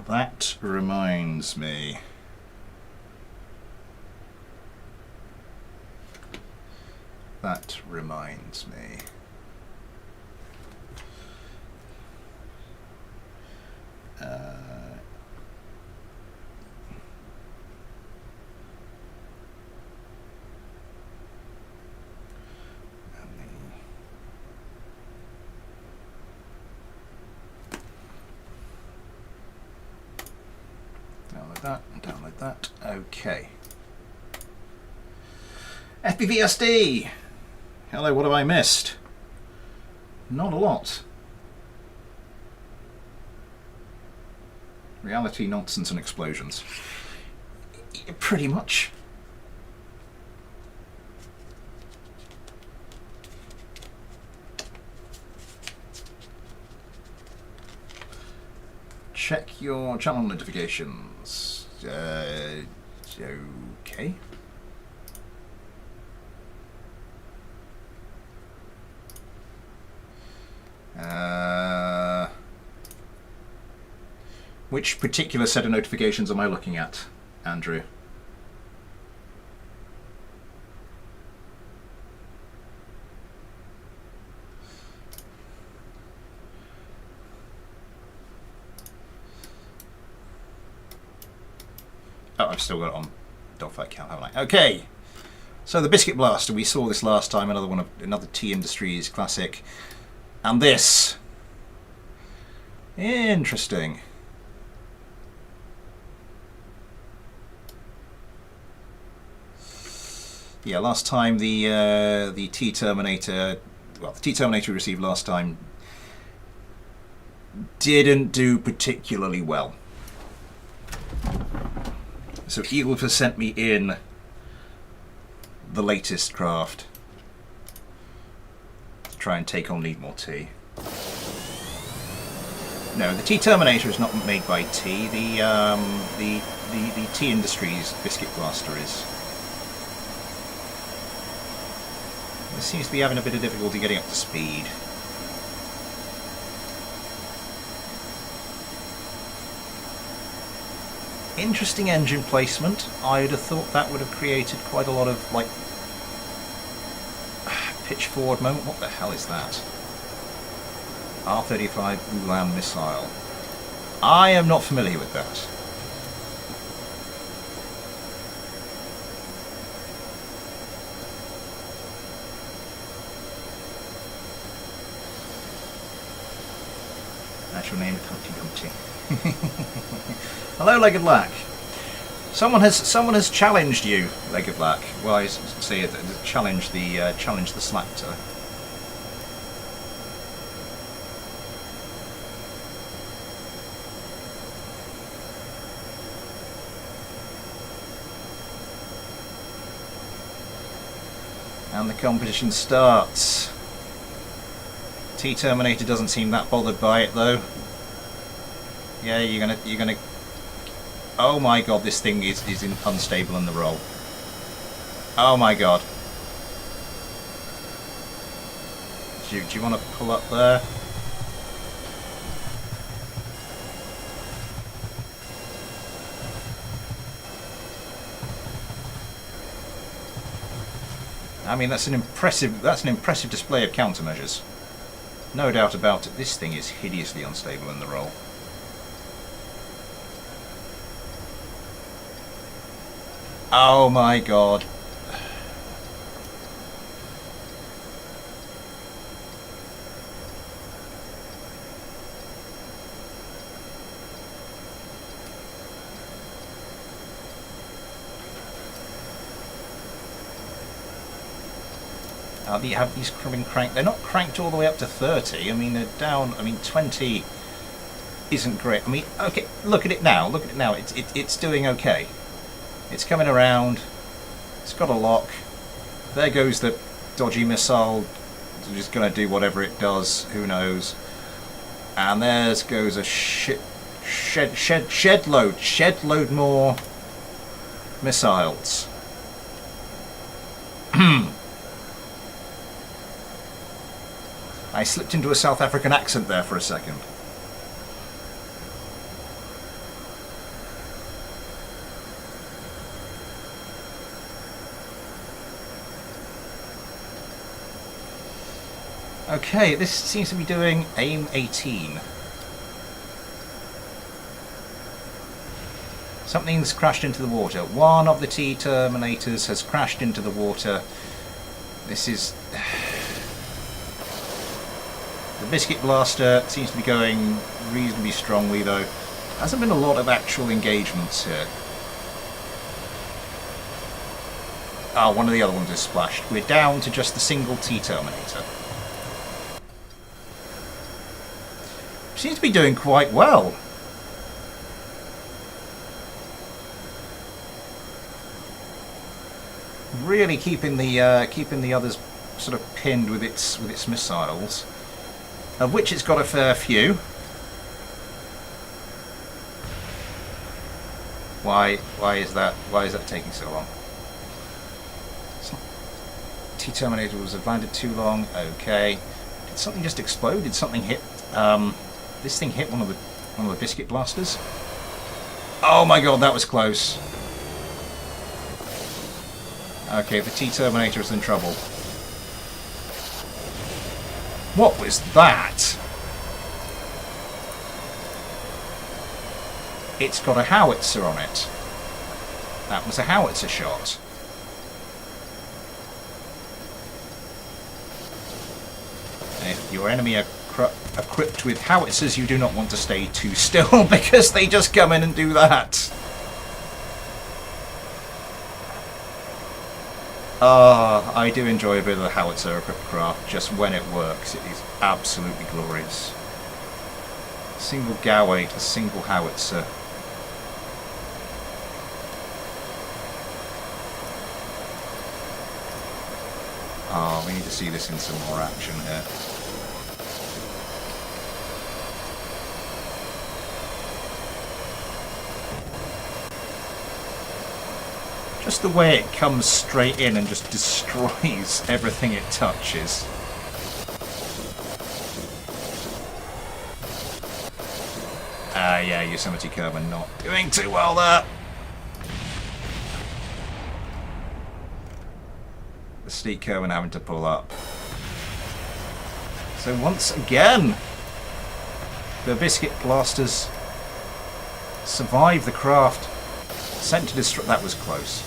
That reminds me. That reminds me. Download that. Okay. FPVSD. Hello, what have I missed? Not a lot. Reality, nonsense, and explosions. Pretty much. Check your channel notifications. Okay. Which particular set of notifications am I looking at, Andrew? Oh, I've still got it on Dogfight Count, haven't I? Okay. So the Biscuit Blaster, we saw this last time, another T Industries classic. And this. Interesting. Yeah, last time the T Terminator, well, the T Terminator we received last time didn't do particularly well. So Eagle has sent me in the latest craft to try and take on Need More T. No, the T Terminator is not made by T. The T Industries Biscuit Blaster is. It seems to be having a bit of difficulty getting up to speed. Interesting engine placement. I'd have thought that would have created quite a lot of, like, pitch forward moment. What the hell is that? R-35 Ulan missile. I am not familiar with that. Actual name, Humpty Dumpty. Hello, Legged Lack. Someone has challenged you, Legged Lack. Well, I say it. Challenge the Slapter. And the competition starts. T Terminator doesn't seem that bothered by it though. Yeah, you're gonna. Oh my god, this thing is unstable in the roll. Oh my god. Do you want to pull up there? I mean, that's an impressive display of countermeasures. No doubt about it. This thing is hideously unstable in the roll. Oh my god. You have these been cranked. They're not cranked all the way up to 30. I mean, they're down. I mean, 20 isn't great. I mean, okay, look at it now. Look at it now. It's doing okay. It's coming around. It's got a lock. There goes the dodgy missile. It's just going to do whatever it does. Who knows? And there goes a shed load more missiles. I slipped into a South African accent there for a second. Okay, this seems to be doing aim 18. Something's crashed into the water. One of the T-Terminators has crashed into the water. This is... The Biscuit Blaster seems to be going reasonably strongly, though. Hasn't been a lot of actual engagements here. Ah, one of the other ones is splashed. We're down to just the single T-Terminator. Seems to be doing quite well. Really keeping the others sort of pinned with its missiles. Of which it's got a fair few. Why is that taking so long? T-Terminator was landed too long. Okay. Did something just explode? Did something hit? This thing hit one of the Biscuit Blasters. Oh my god, that was close. Okay, the T-Terminator is in trouble. What was that? It's got a howitzer on it. That was a howitzer shot. And if your enemy are equipped with howitzers, you do not want to stay too still because they just come in and do that. I do enjoy a bit of the howitzer equipped craft, just when it works. It is absolutely glorious. Single Goway to single howitzer. Oh, we need to see this in some more action here. Just the way it comes straight in and just destroys everything it touches. Yeah, Yosemite Kerbal not doing too well there. The Steep Kerbal having to pull up. So once again, the Biscuit Blasters survive the craft. Sent to destroy. That was close.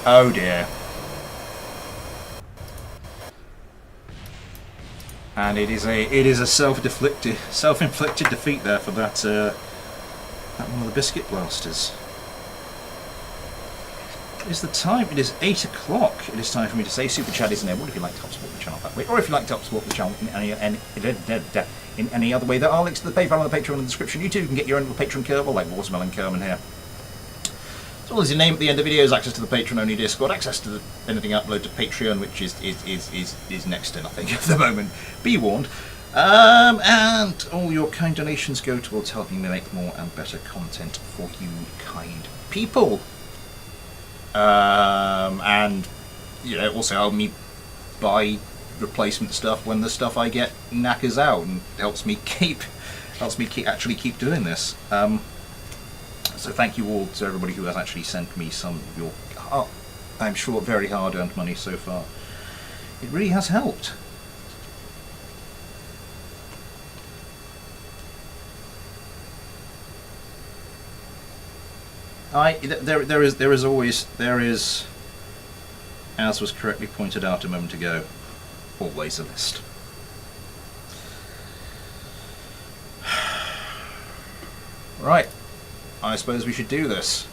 Oh dear. And it is a self-inflicted defeat there for that one of the Biscuit Blasters. What is the time? It is 8 o'clock. It is time for me to say Super Chat is enabled if you'd like to help support the channel that way, or if you'd like to help support the channel in any other way. There are links to the PayPal and the Patreon in the description. You too can get your own little Patreon Kerbal, like Watermelon Kerman here. As well as your name at the end of videos, access to the Patreon-only Discord, access to anything uploaded to Patreon, which is next to nothing at the moment. Be warned. And all your kind donations go towards helping me make more and better content for you kind people. And also help me buy replacement stuff when the stuff I get knackers out, and helps me actually keep doing this. So thank you all to everybody who has actually sent me some of your, I'm sure, very hard-earned money so far. It really has helped. There is, as was correctly pointed out a moment ago, always a list. Right, I suppose we should do this.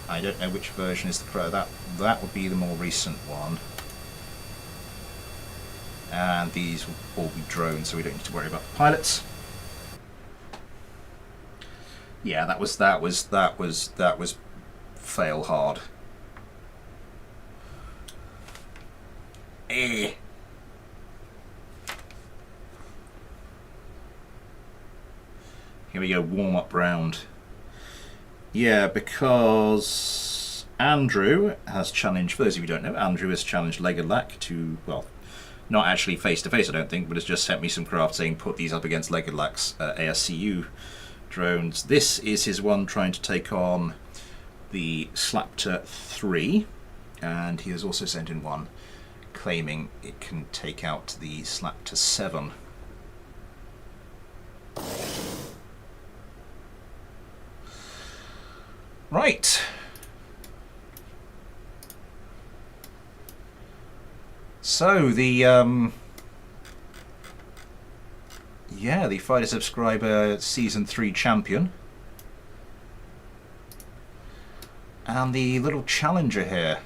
I don't know which version is the Pro. That would be the more recent one. And these will all be drones, so we don't need to worry about the pilots. Yeah, that was fail hard. Eh. Here we go, warm-up round. Yeah, because Andrew has challenged, for those of you who don't know, Andrew has challenged Legged to, well, not actually face-to-face, I don't think, but has just sent me some craft saying put these up against Legged ASCU drones. This is his one trying to take on the Slaptor 3, and he has also sent in one claiming it can take out the Slaptor 7. Right. So the the Fighter Subscriber Season 3 champion. And the little challenger here.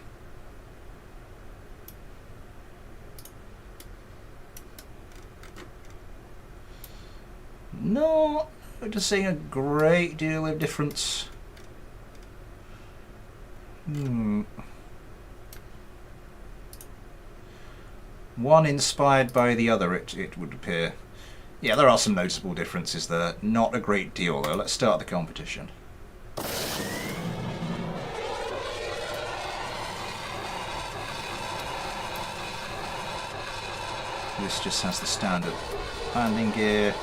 Not just seeing a great deal of difference. One inspired by the other, it would appear. Yeah, there are some noticeable differences there. Not a great deal, though. Let's start the competition. This just has the standard landing gear.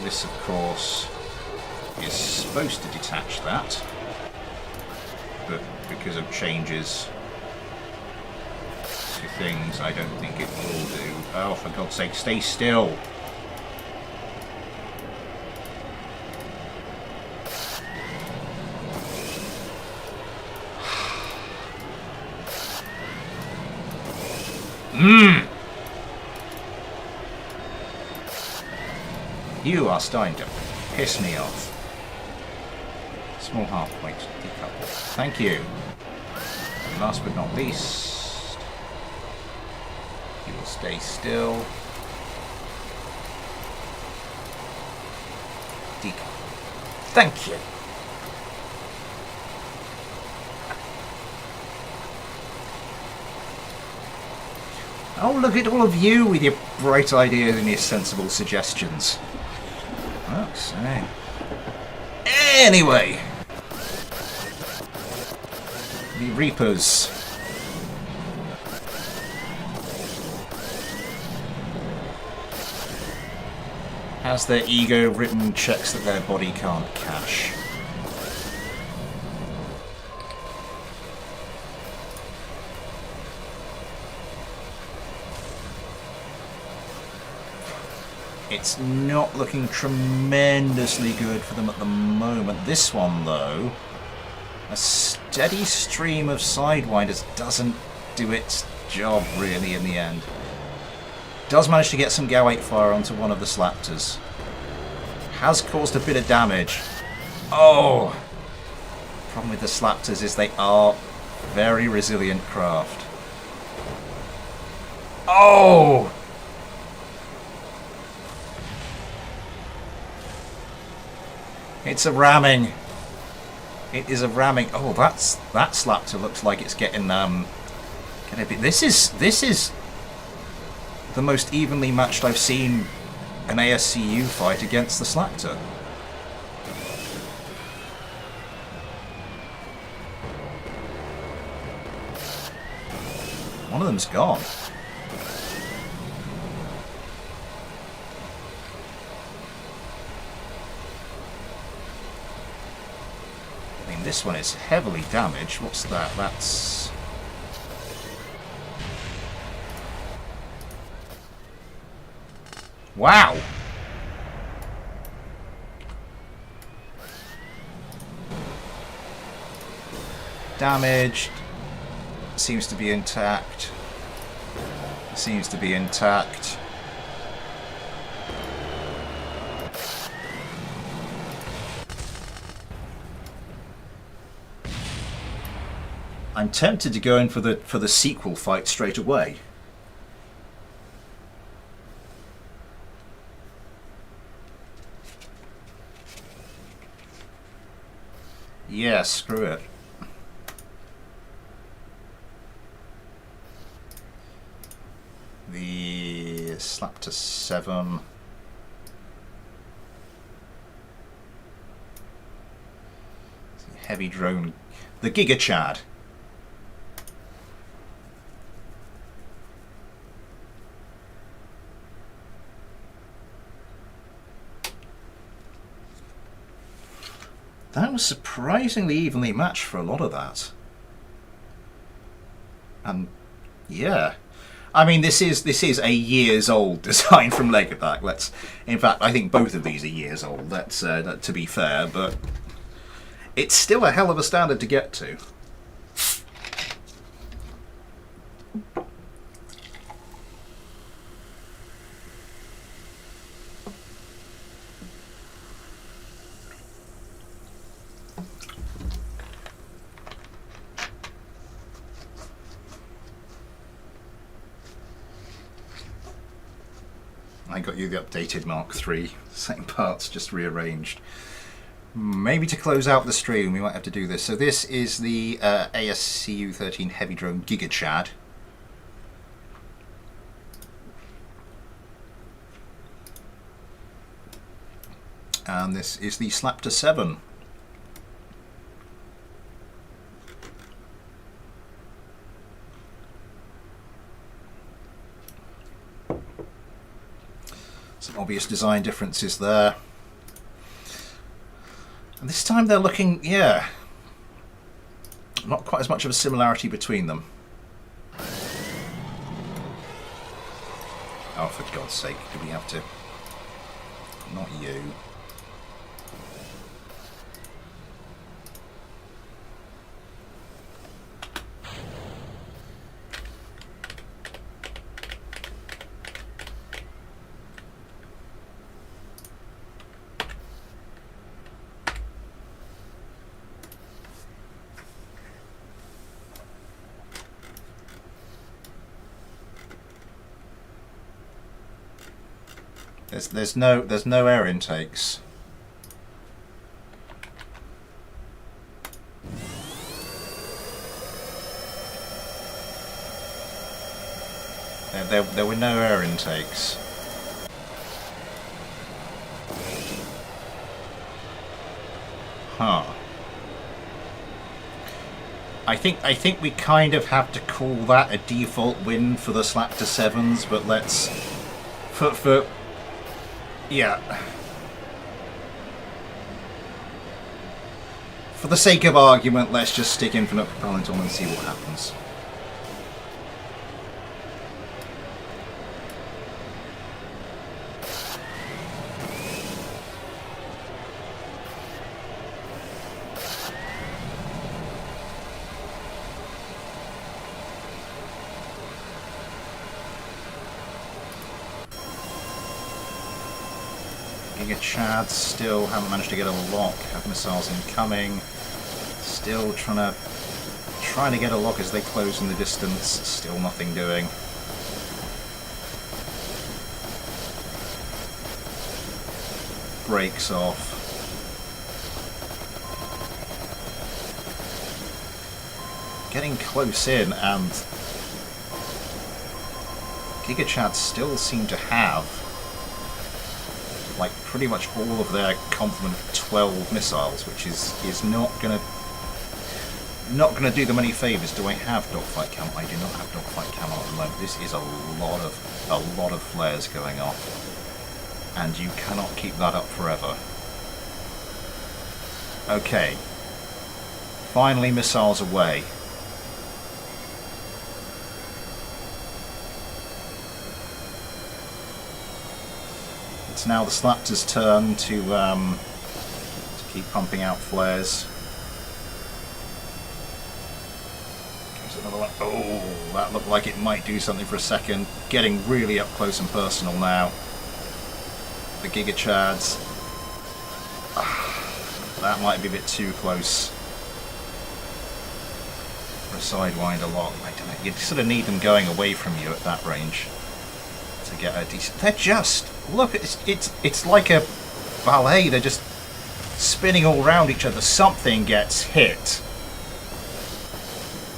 This, of course, is supposed to detach that, but because of changes to things, I don't think it will do. Oh, for God's sake, stay still! You are starting to piss me off. Small half point decouple. Thank you. And last but not least, you will stay still. Decouple. Thank you. Oh, look at all of you with your bright ideas and your sensible suggestions. Okay. Anyway, the Reapers. Has their ego written checks that their body can't cash. It's not looking tremendously good for them at the moment. This one, though, a steady stream of Sidewinders doesn't do its job, really, in the end. Does manage to get some GAU 8 fire onto one of the Slaptors. Has caused a bit of damage. Oh! Problem with the Slaptors is they are very resilient craft. Oh! It's a ramming. It is a ramming. Oh, that Slaptor looks like it's getting This is the most evenly matched I've seen an ASCU fight against the Slactor. One of them's gone. I mean, this one is heavily damaged. What's that? That's... Wow! Damaged. Seems to be intact. Seems to be intact. I'm tempted to go in for the sequel fight straight away. Yeah, screw it. The Slaptor 7. Heavy drone. The Giga Chad. That was surprisingly evenly matched for a lot of that. And yeah. I mean, this is a years old design from Legopack. In fact, I think both of these are years old. That's to be fair, but it's still a hell of a standard to get to. I got you the updated Mark III, same parts, just rearranged. Maybe to close out the stream we might have to do this. So this is the ASCU 13 Heavy Drone Giga Chad. And this is the Slaptor 7. Some obvious design differences there. And this time they're looking, yeah, not quite as much of a similarity between them. Oh, for God's sake, do we have to? Not you. There's no air intakes. There were no air intakes. Huh. I think we kind of have to call that a default win for the Slaptor 7s, but let's for yeah. For the sake of argument, let's just stick infinite propellant on and see what happens. Chad still haven't managed to get a lock. Have missiles incoming. Still trying to get a lock as they close in the distance. Still nothing doing. Breaks off. Getting close in, and Giga Chads still seem to have like pretty much all of their complement of 12 missiles, which is not gonna do them any favours. Do I have dogfight camo? I do not have dogfight camo at the moment. This is a lot of flares going off, and you cannot keep that up forever. Okay, finally missiles away. It's now the Slaptor's turn to keep pumping out flares. Here's another one. Oh, that looked like it might do something for a second. Getting really up close and personal now. The Giga Chads. That might be a bit too close for a sidewinder lock. I don't know. You sort of need them going away from you at that range to get a decent. They're just look. It's like a ballet. They're just spinning all around each other. Something gets hit,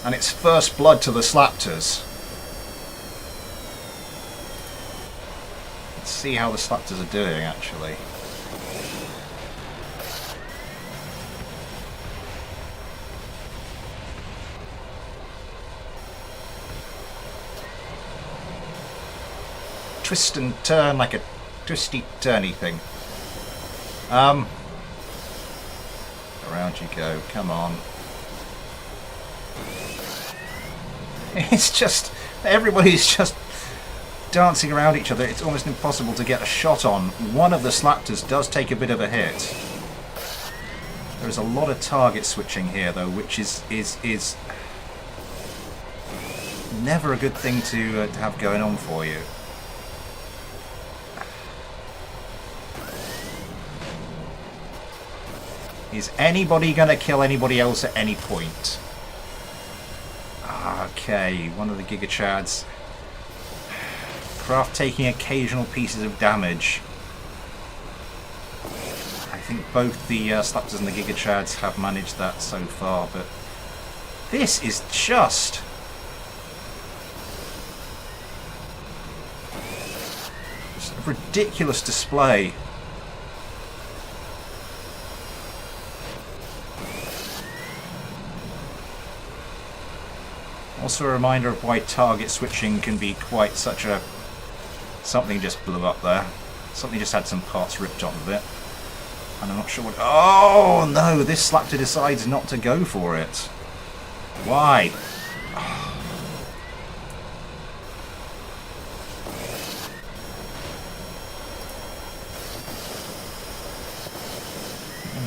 and it's first blood to the Slaptors. Let's see how the Slaptors are doing actually. Twist and turn like a twisty turny thing. Around you go, come on. It's just, everybody's just dancing around each other. It's almost impossible to get a shot on. One of the Slaptors does take a bit of a hit. There's a lot of target switching here though, which is never a good thing to have going on for you. Is anybody going to kill anybody else at any point? Okay, one of the Giga Chads. Craft taking occasional pieces of damage. I think both the Slaptors and the Giga Chads have managed that so far, but this is just a ridiculous display. Also a reminder of why target switching can be quite such a... Something just blew up there. Something just had some parts ripped off of it. And I'm not sure what... Oh no, this Slaptor decides not to go for it. Why?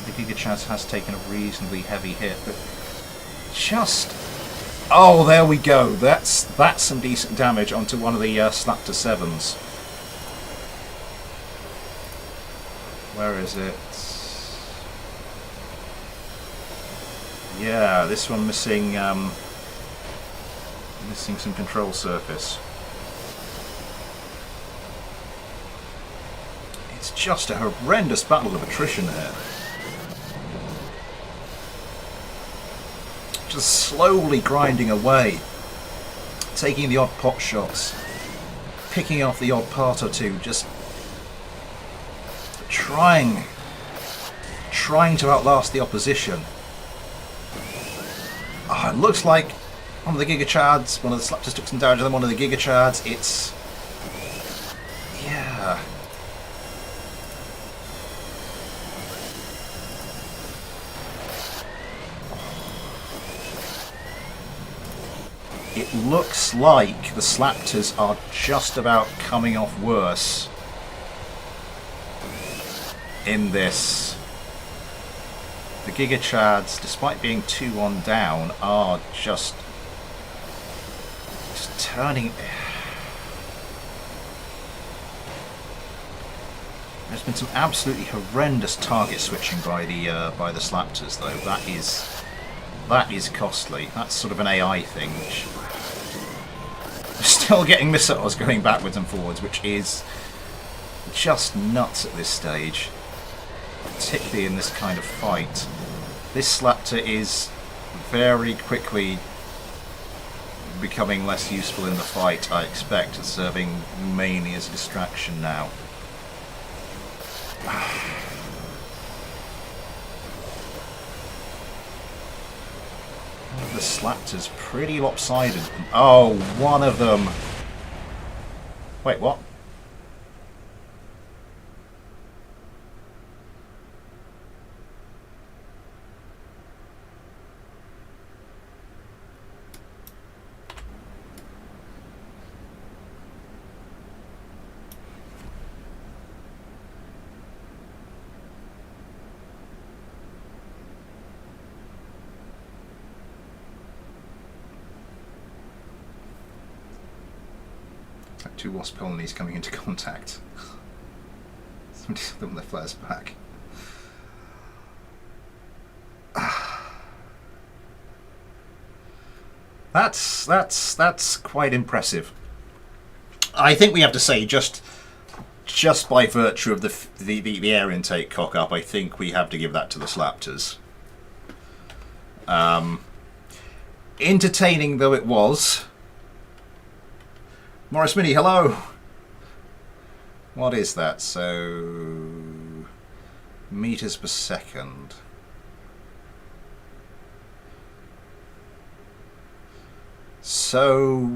The Giga Chad has taken a reasonably heavy hit, but just... Oh, there we go. That's some decent damage onto one of the Slaptor 7s. Where is it? Yeah, this one missing some control surface. It's just a horrendous battle of attrition here. Just slowly grinding away, taking the odd pot shots, picking off the odd part or two, just trying to outlast the opposition. Oh, it looks like one of the Giga Chads, one of the Slaptors took some damage, and then one of the Giga Chads. It's... yeah. It looks like the Slaptors are just about coming off worse in this. The Giga Chads, despite being 2-1 down, are just turning. There's been some absolutely horrendous target switching by the Slaptors, though. That is costly. That's sort of an AI thing. Still getting missiles going backwards and forwards, which is just nuts at this stage, particularly in this kind of fight. This Slaptor is very quickly becoming less useful in the fight, I expect, serving mainly as a distraction now. The Slaptor's pretty lopsided. Oh, one of them. Wait, what? Two wasp colonies coming into contact. Somebody said them their flares back. That's quite impressive. I think we have to say just by virtue of the air intake cock up, I think we have to give that to the Slaptors. Entertaining though it was. Morris Mini, hello! What is that? So... meters per second. So...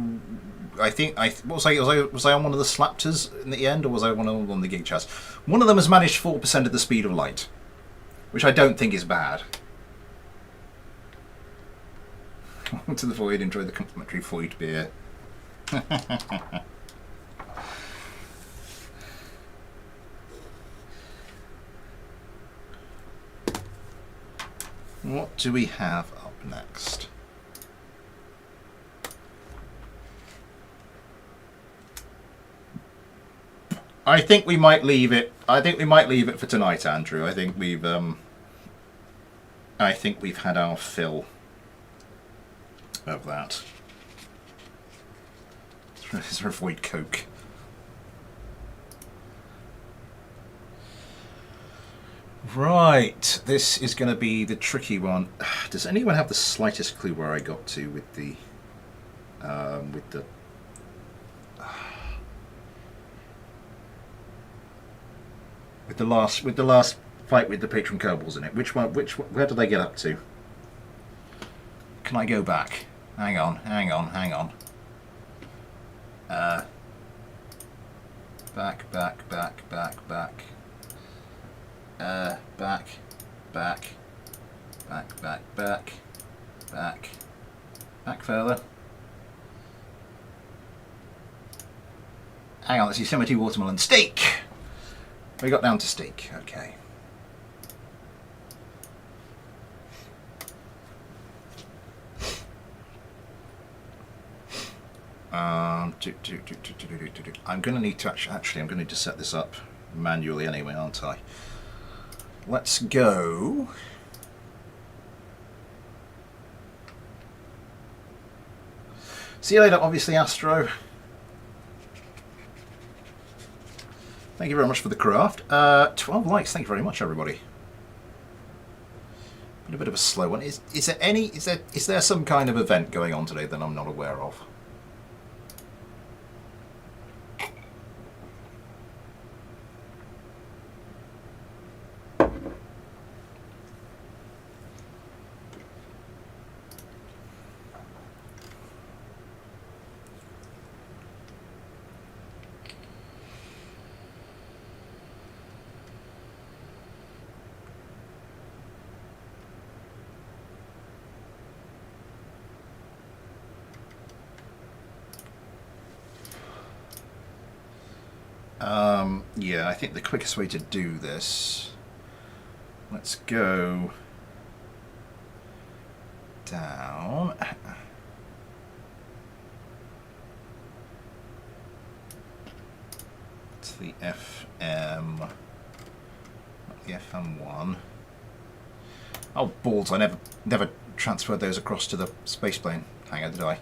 I think... was I on one of the Slaptors in the end, or was I one on the Gig Chats? One of them has managed 4% of the speed of light, which I don't think is bad. To the void, enjoy the complimentary void beer. What do we have up next? I think we might leave it. I think we might leave it for tonight, Andrew. I think we've had our fill of that. Is there a void coke? Right, this is going to be the tricky one. Does anyone have the slightest clue where I got to with the last fight with the patron Kerbals in it? Where did I get up to? Can I go back? Hang on. Back. Back further. Hang on, that's Yosemite watermelon. Steak! We got down to steak, okay. I'm going to need to actually I'm going to need to set this up manually anyway, aren't I? Let's go. See you later, obviously, Astro. Thank you very much for the craft. 12 likes, thank you very much, everybody. Been a bit of a slow one. Is there some kind of event going on today that I'm not aware of? Yeah, I think the quickest way to do this, let's go down to the FM, not the FM1. Oh balls, I never transferred those across to the spaceplane hangar, did I?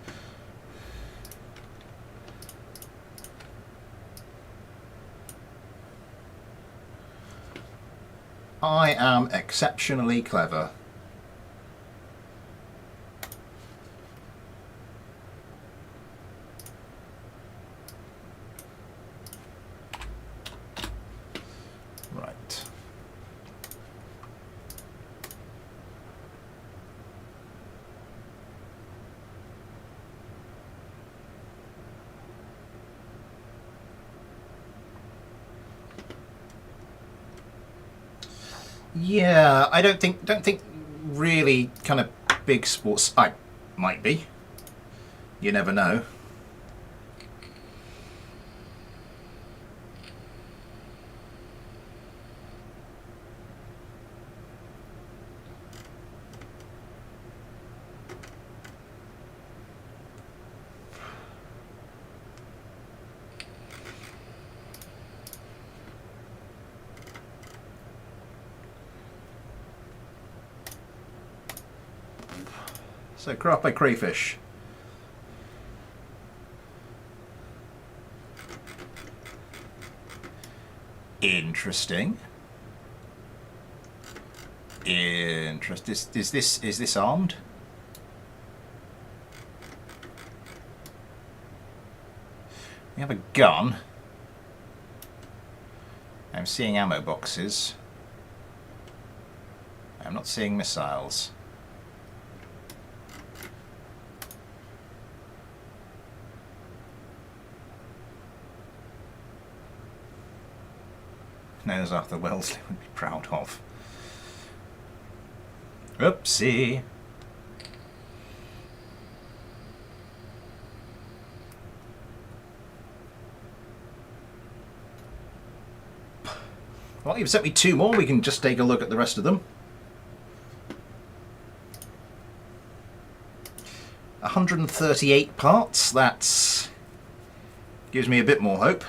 I am exceptionally clever. Yeah, I don't think really kind of big sports. I might be. You never know. So craft by crayfish. Interesting. Interesting. Is this armed? We have a gun. I'm seeing ammo boxes. I'm not seeing missiles. Knows Arthur Wellesley would be proud of. Oopsie. Well, you've sent me 2 more. We can just take a look at the rest of them. 138 parts. That's gives me a bit more hope.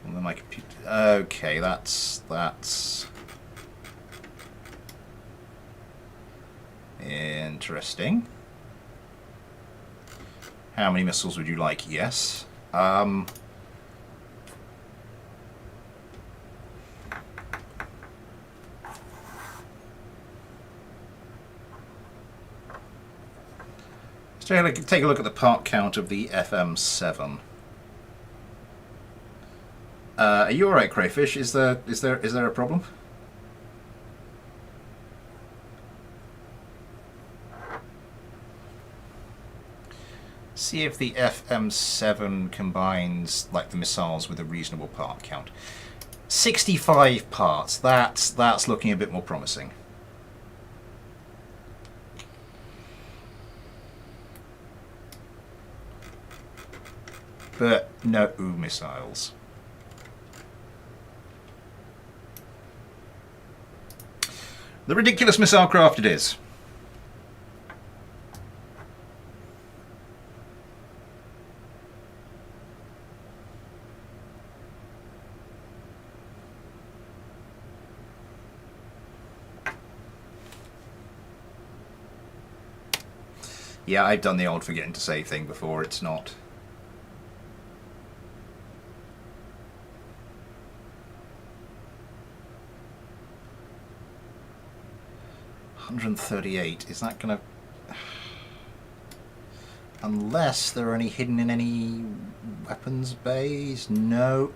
And then my computer. Okay, that's interesting. How many missiles would you like? Yes. Let's take a look at the part count of the FM7. Are you alright, Crayfish? Is there a problem? See if the FM7 combines like the missiles with a reasonable part count. 65 parts. That's looking a bit more promising. But no missiles. The ridiculous missile craft it is. Yeah, I've done the old forgetting to save thing before. It's not. $138. Is that going to... Unless there are any hidden in any weapons bays? No.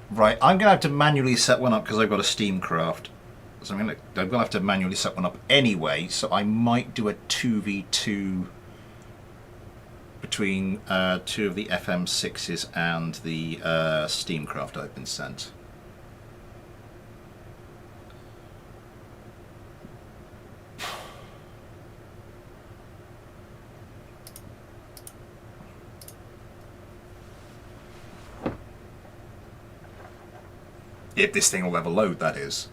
Right, I'm going to have to manually set one up because I've got a Steam craft. So I'm going to have to manually set one up anyway, so I might do a 2v2 between 2 of the FM6s and the Steamcraft I've been sent. If this thing will ever load, that is.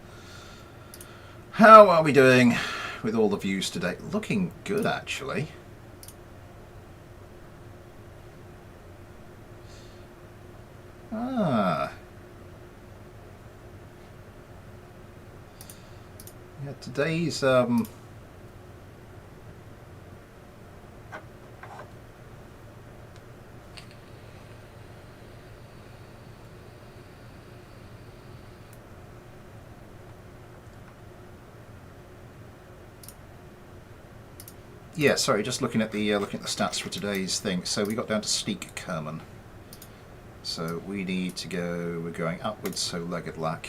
How are we doing with all the views today? Looking good, actually. Ah. Yeah, today's yeah, sorry, just looking at the stats for today's thing. So we got down to Steak Kerman. So we need to go. We're going upwards. So legged lack.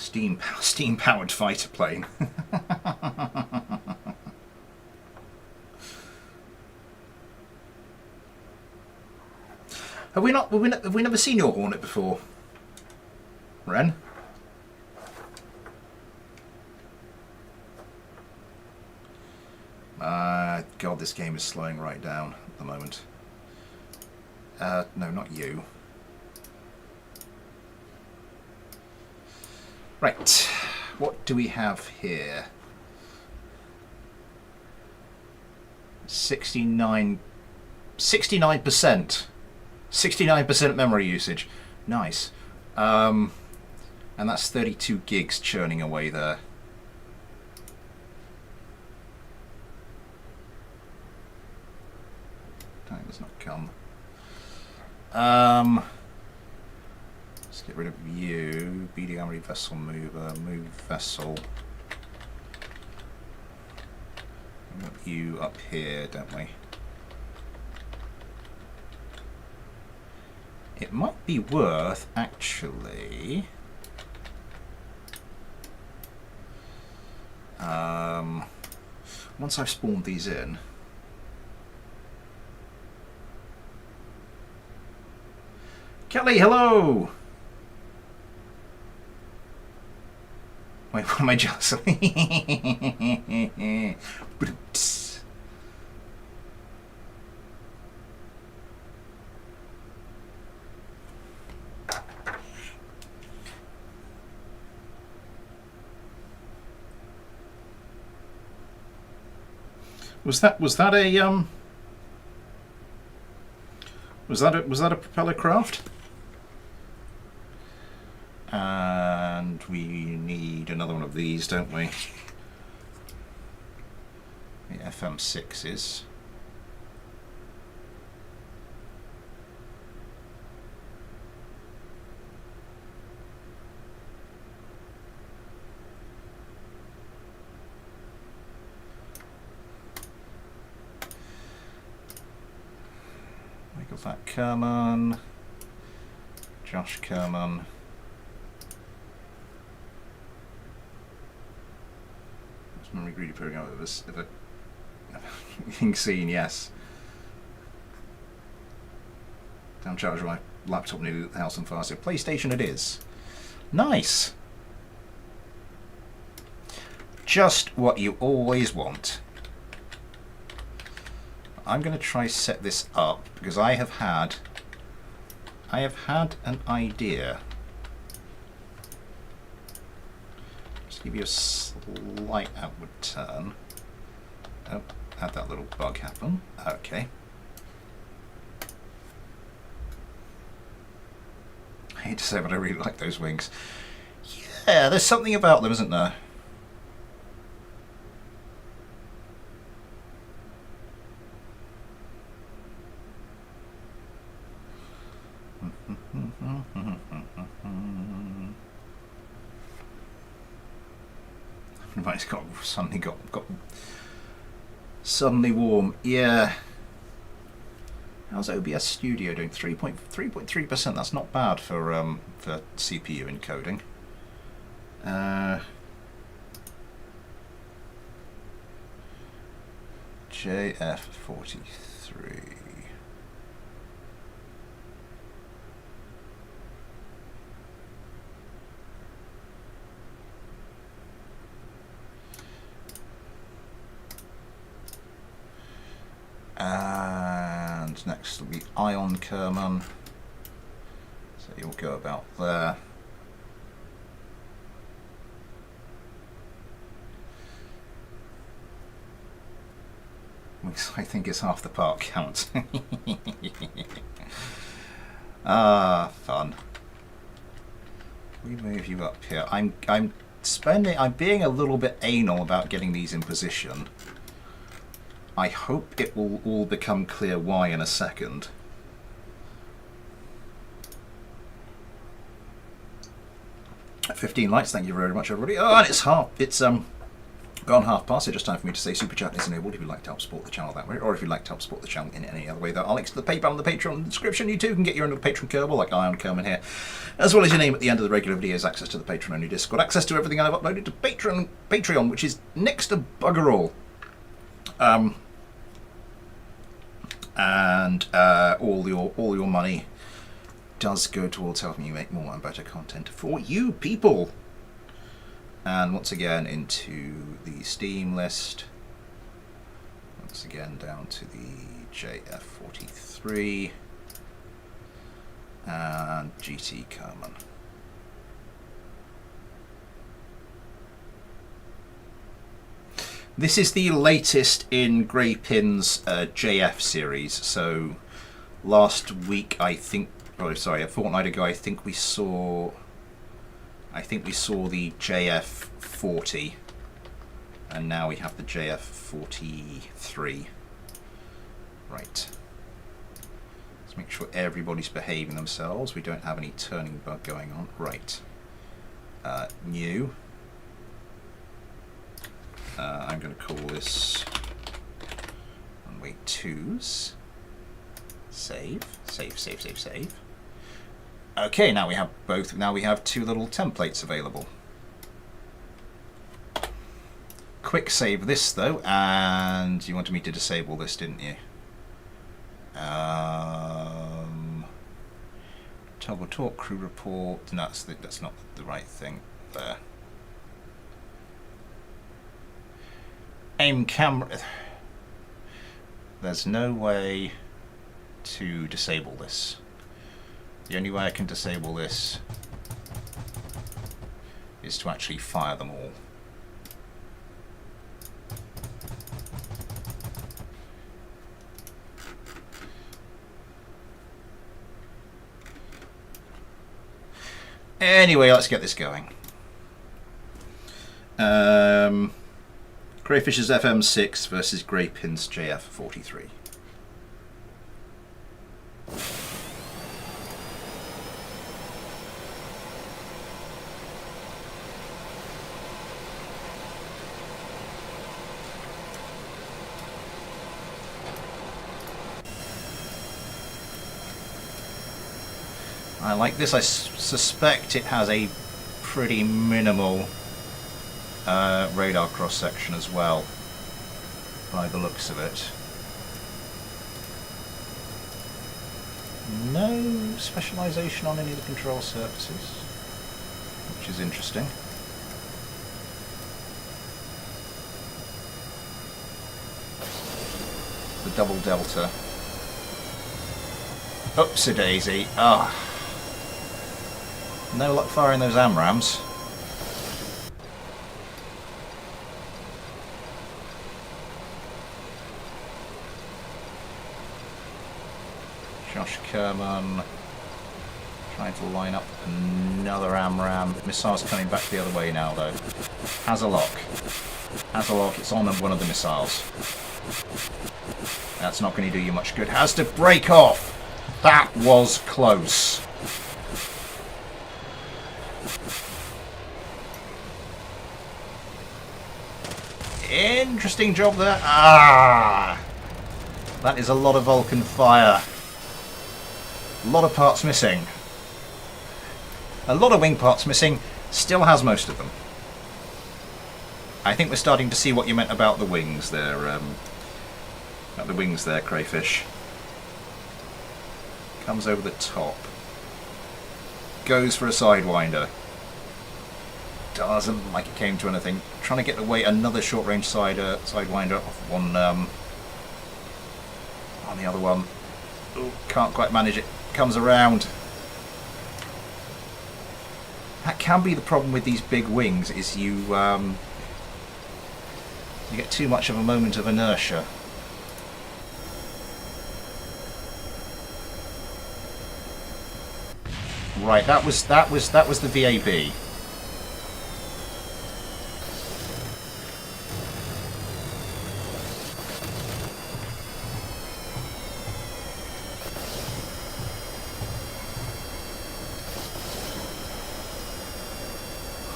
Steam powered fighter plane. Have we never seen your Hornet before, Ren? God, this game is slowing right down at the moment. No, not you. Right, what do we have here? 69%. 69% memory usage. Nice. And that's 32 gigs churning away there. Time does not come. Let's get rid of you. BD Armory vessel mover. Move vessel. We want you up here, don't we? It might be worth actually once I've spawned these in. Kelly, hello! Wait, what am I just? Was that a propeller craft? And we need another one of these, don't we? The FM6s. That Kerman, Josh Kerman. It's memory greedy program of a being seen, yes. Down charge my laptop nearly the house on fire, so PlayStation it is. Nice. Just what you always want. I'm going to try set this up because I have had an idea. Just give you a slight outward turn. Oh, had that little bug happen. Okay. I hate to say it, but I really like those wings. Yeah, there's something about them, isn't there? It's got suddenly warm. Yeah. How's OBS Studio doing? 3.3%. That's not bad for CPU encoding. JF43. And next will be Ion Kerman. So you'll go about there. Which I think is half the part count. Fun. We move you up here. I'm being a little bit anal about getting these in position. I hope it will all become clear why in a second. At 15 lights, thank you very much, everybody. Oh, and it's Gone half past, it's just time for me to say Super Chat is enabled if you'd like to help support the channel that way, or if you'd like to help support the channel in any other way. There are links to the PayPal and the Patreon in the description. You too can get your own Patreon Kerbal, like Iron Kerman here, as well as your name at the end of the regular videos, access to the Patreon-only Discord, access to everything I've uploaded to Patreon, which is next to bugger all. And all your money does go towards helping you make more and better content for you people. And once again into the Steam list. Once again down to the JF43 and GT Kerman. This is the latest in Grey Pin's JF series. So last week, a fortnight ago, I think we saw the JF40, and now we have the JF43. Right. Let's make sure everybody's behaving themselves. We don't have any turning bug going on. Right. New. I'm going to call this runway 2s. Save. Okay, now we have both. Now we have two little templates available. Quick save this though, and you wanted me to disable this, didn't you? Toggle talk crew report. No, that's not the right thing there. Aim camera. There's no way to disable this. The only way I can disable this is to actually fire them all. Anyway, let's get this going. Crayfish's FM6 versus Grey Pin's JF43. I like this. I suspect it has a pretty minimal radar cross-section as well, by the looks of it. No specialization on any of the control surfaces, which is interesting. The double delta. Oopsie daisy. Ah. No luck firing those AMRAAMs. Josh Kerman trying to line up another AMRAAM. Missile's coming back the other way now though. Has a lock. It's on one of the missiles. That's not going to do you much good. Has to break off. That was close. Interesting job there. Ah! That is a lot of Vulcan fire. A lot of parts missing. A lot of wing parts missing. Still has most of them. I think we're starting to see what you meant about the wings there. About the wings there, Crayfish. Comes over the top. Goes for a sidewinder. Doesn't like it came to anything. Trying to get away another short-range sidewinder off one on the other one. Ooh, can't quite manage it. Comes around. That can be the problem with these big wings, is you get too much of a moment of inertia. Right, that was the VAB.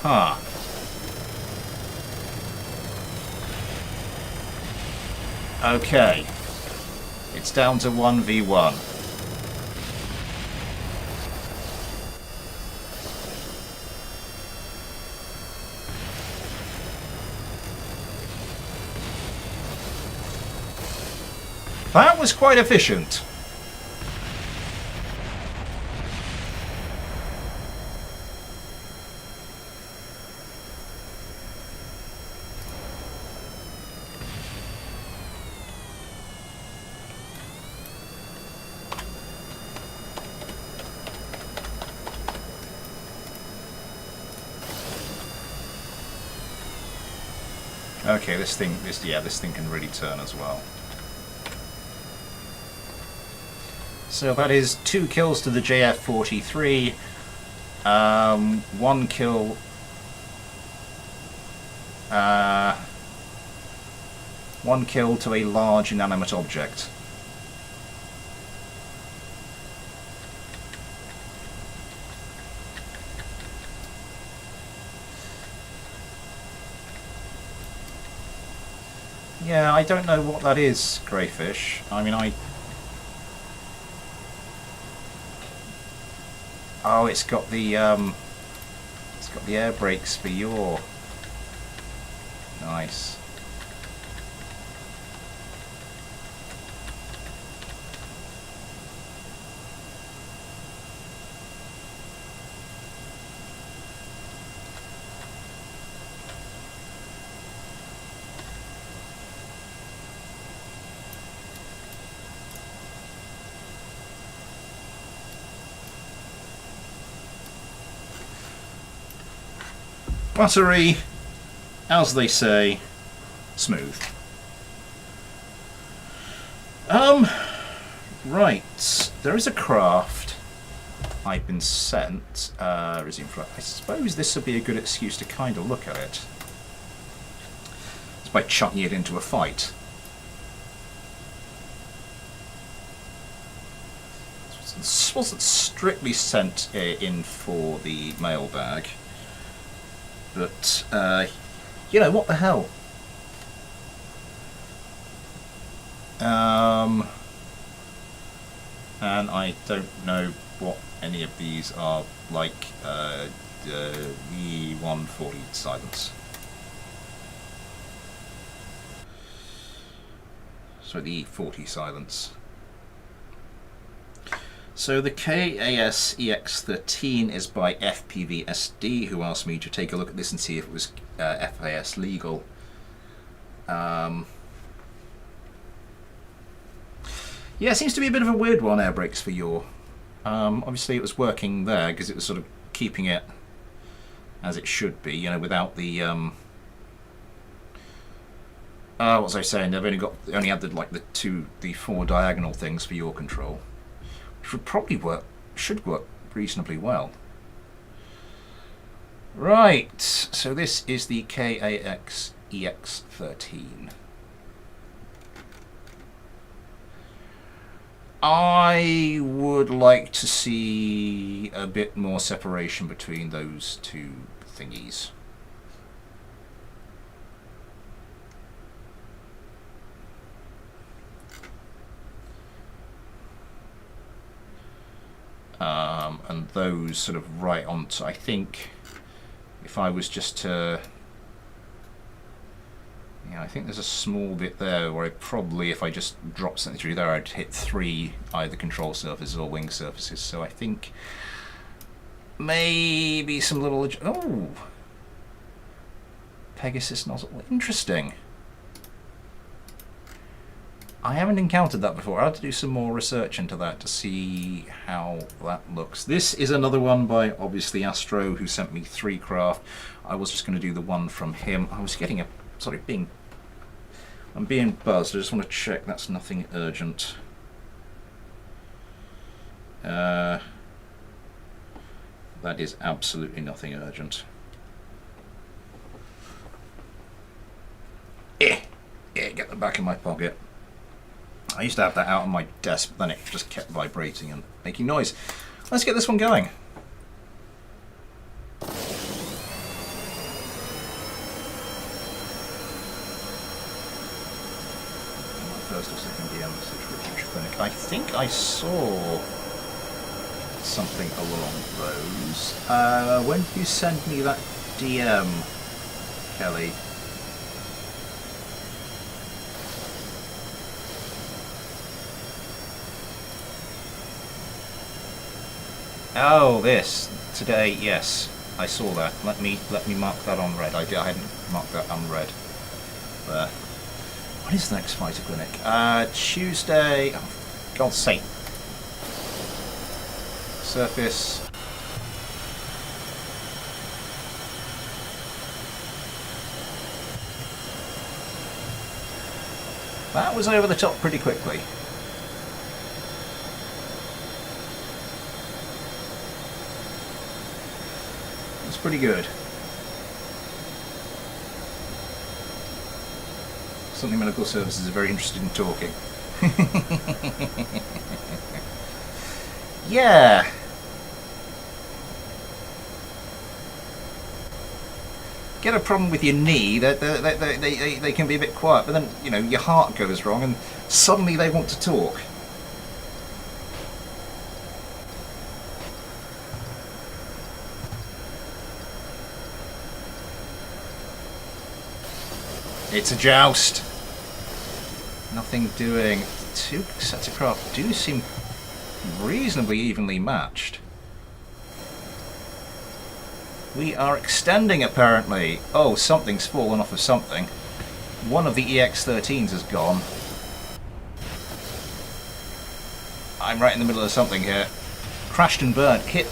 Huh. Okay. It's down to 1v1. That was quite efficient. Okay, this thing can really turn as well. So that is 2 kills to the JF-43, 1 kill, 1 kill to a large inanimate object. Yeah, I don't know what that is, Greyfish. I mean, oh, it's got the air brakes for your. Nice. Buttery, as they say, smooth. Right, there is a craft I've been sent. Resume flight. I suppose this would be a good excuse to kind of look at it. It's by chucking it into a fight. This wasn't strictly sent in for the mailbag. But, you know, what the hell? And I don't know what any of these are like. The 140 silence. So the E40 silence. So the KAS EX13 is by FPVSD, who asked me to take a look at this and see if it was FAS legal. Yeah, it seems to be a bit of a weird one, air brakes for your. Obviously it was working there because it was sort of keeping it as it should be, you know, without the what was I saying? They've only had the 4 diagonal things for your control. Would probably should work reasonably well. Right, so this is the KAX EX13. I would like to see a bit more separation between those two thingies. And those sort of right onto, I think, if I was just to, yeah, I think there's a small bit there where I probably, if I just drop something through there, I'd hit 3 either control surfaces or wing surfaces. So I think maybe some little, oh, Pegasus nozzle, interesting. I haven't encountered that before. I'll have to do some more research into that to see how that looks. This is another one by, obviously, Astro, who sent me 3 craft. I was just going to do the one from him. I was getting I'm being buzzed. I just want to check that's nothing urgent. That is absolutely nothing urgent. Yeah, get the back in my pocket. I used to have that out on my desk, but then it just kept vibrating and making noise. Let's get this one going. first or second DM message for a future clinic. I think I saw something along those. When did you send me that DM, Kelly? Oh, this today. Yes, I saw that. Let me mark that on red. I hadn't marked that on red. There. When is the next fighter clinic? Tuesday. Oh, God's sake. Surface. That was over the top pretty quickly. It's pretty good. Something Medical Services is very interested in talking. Yeah. Get a problem with your knee, they can be a bit quiet, but then, you know, your heart goes wrong and suddenly they want to talk. It's a joust. Nothing doing. Two sets of craft do seem reasonably evenly matched. We are extending, apparently. Oh, something's fallen off of something. One of the EX-13s is gone. I'm right in the middle of something here. Crashed and burnt. Hit.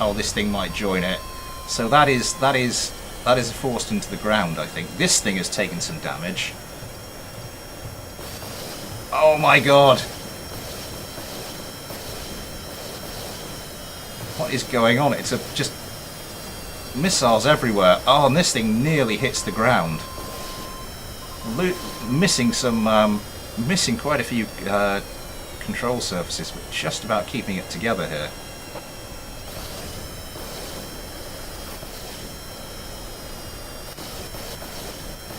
Oh, this thing might join it. So that is forced into the ground, I think. This thing has taken some damage. Oh my god! What is going on? It's just missiles everywhere. Oh, and this thing nearly hits the ground. Missing quite a few control surfaces, but just about keeping it together here.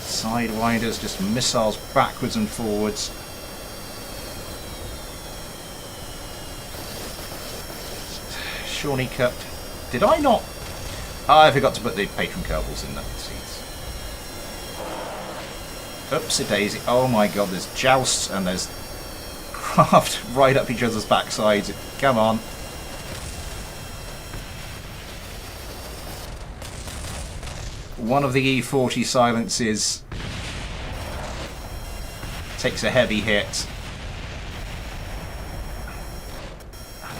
Sidewinders, just missiles backwards and forwards. Shawnee Cup. Did I not? I forgot to put the patron Kerbals in the seats. Oopsie daisy. Oh my god, there's jousts and there's craft right up each other's backsides. Come on. One of the E40 silences takes a heavy hit.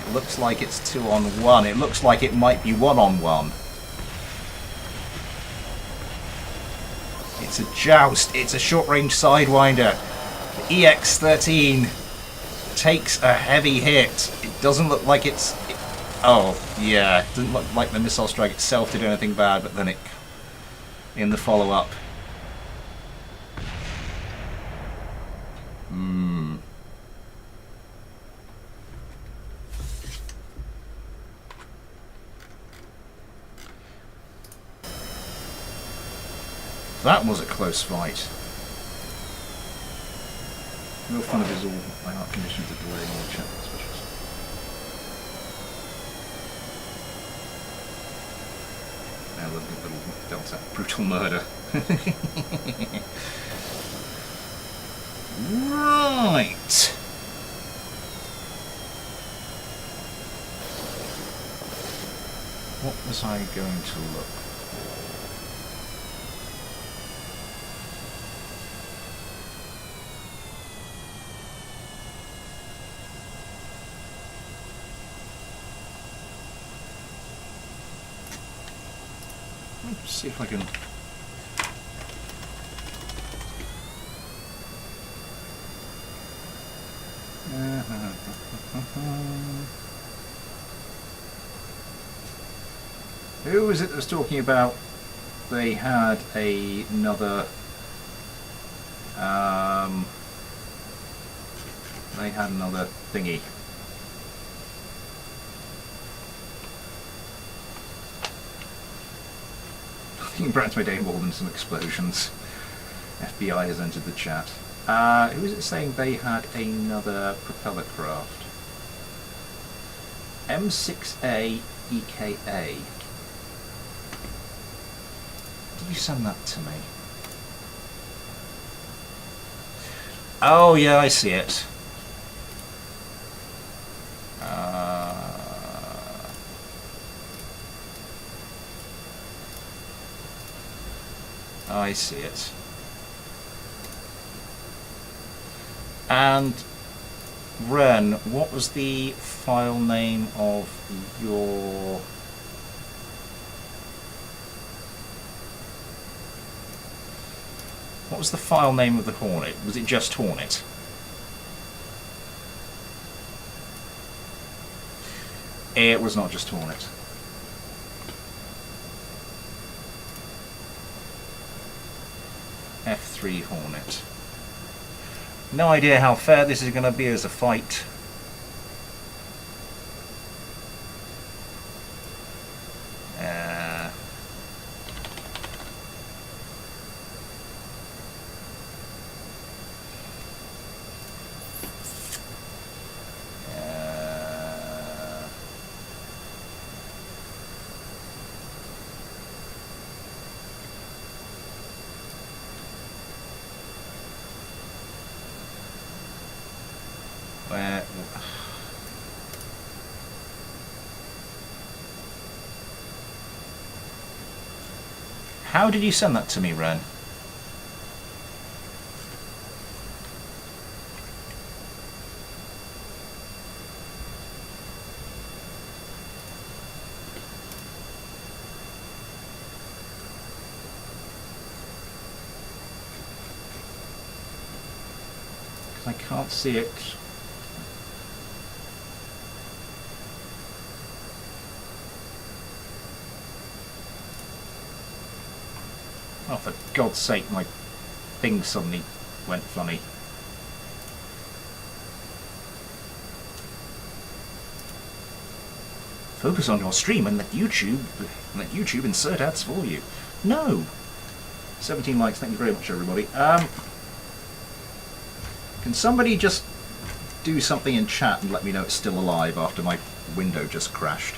It looks like it's 2-on-1. It looks like it might be 1-on-1. It's a joust. It's a short-range Sidewinder. The EX-13 takes a heavy hit. It doesn't look like it's... Oh, yeah. It doesn't look like the missile strike itself did anything bad, but then it... in the follow-up. That was a close fight. No fun of his all by heart conditions of delaying all check suspicious. Now the little Delta brutal murder. Right. What was I going to look for? Let's see if I can... Who was it that was talking about they had another thingy? Nothing brightens my day more than some explosions. FBI has entered the chat. Who is it saying they had another propeller craft? M6A EKA. Did you send that to me? Oh yeah, I see it. I see it. And Ren, what was the file name of your... What was the file name of the Hornet? Was it just Hornet? It was not just Hornet. F3 Hornet. No idea how fair this is going to be as a fight. How did you send that to me, Ren? Because I can't see it. Oh, for God's sake, my thing suddenly went funny. Focus on your stream and let YouTube insert ads for you. No! 17 likes, thank you very much, everybody. Can somebody just do something in chat and let me know it's still alive after my window just crashed?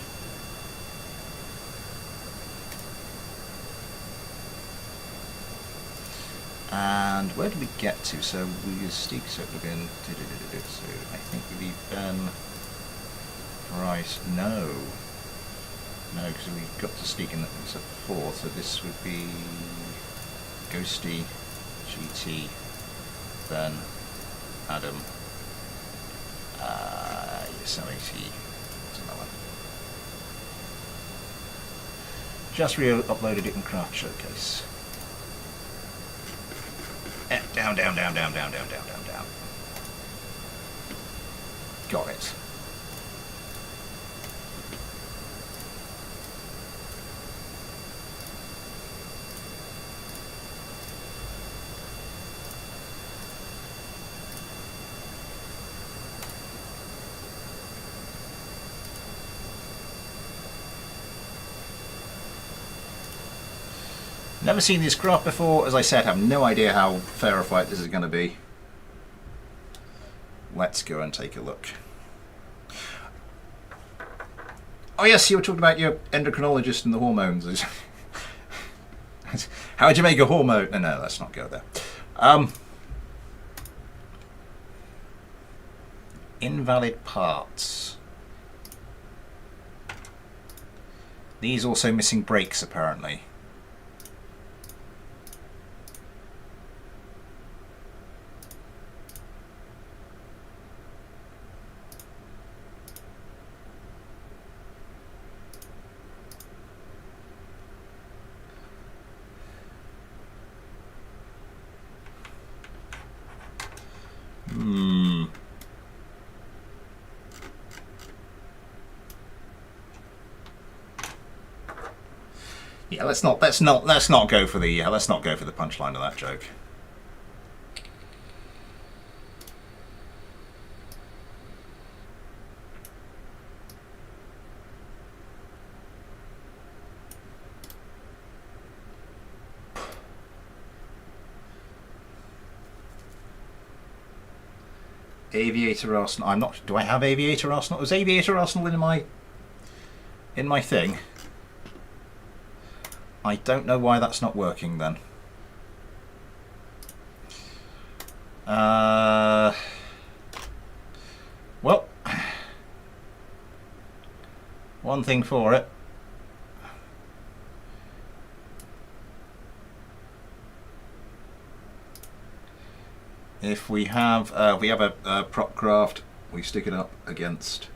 And where did we get to? So we Steak so again. So I think we leave Ben Price. No, because we've got to Steak in it's at 4. So this would be Ghosty, GT, Ben, Adam, Yosemite. Just re-uploaded it in Craft Showcase. Down. Got it. Never seen this craft before. As I said, have no idea how fair a fight this is going to be. Let's go and take a look. Oh yes, you were talking about your endocrinologist and the hormones. How would you make a hormone? No, let's not go there. Invalid parts. These also missing brakes, apparently. Yeah, let's not go for the punchline of that joke. Aviator Arsenal. I'm not. Do I have Aviator Arsenal? Was Aviator Arsenal in my thing? I don't know why that's not working then. Well, one thing for it. If we have a prop craft, we stick it up against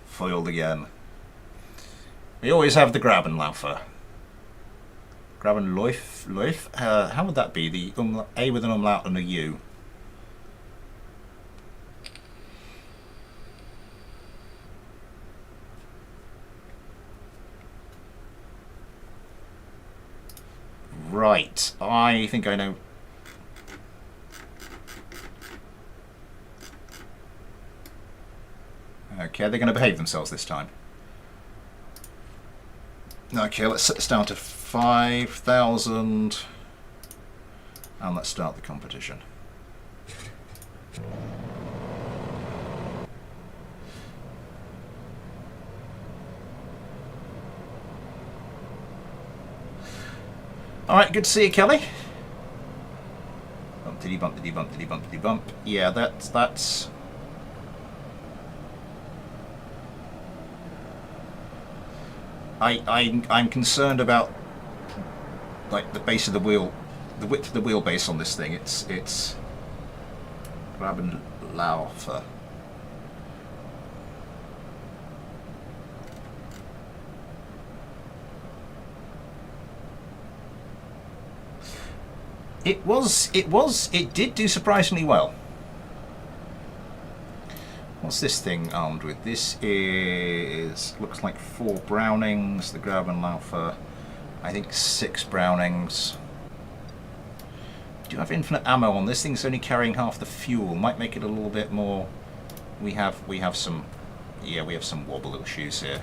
foiled again. We always have the Grabenlaufer. Grabenläuf. How would that be? The A with an umlaut and a U. Right, I think I know. Okay, they're going to behave themselves this time. Okay, let's set this down to 5,000 and let's start the competition. Alright, good to see you, Kelly. Bumpity bumpity bumpity bumpity bump. Yeah, that's I'm concerned about like the base of the wheel, the width of the wheelbase on this thing. It's Grabenlaufer. It did do surprisingly well. What's this thing armed with? This is, looks like 4 Brownings, the Grabenlaufer, I think 6 Brownings. We do have infinite ammo on this. Thing's only carrying half the fuel. Might make it a little bit more. We have some, yeah, we have some wobble issues here.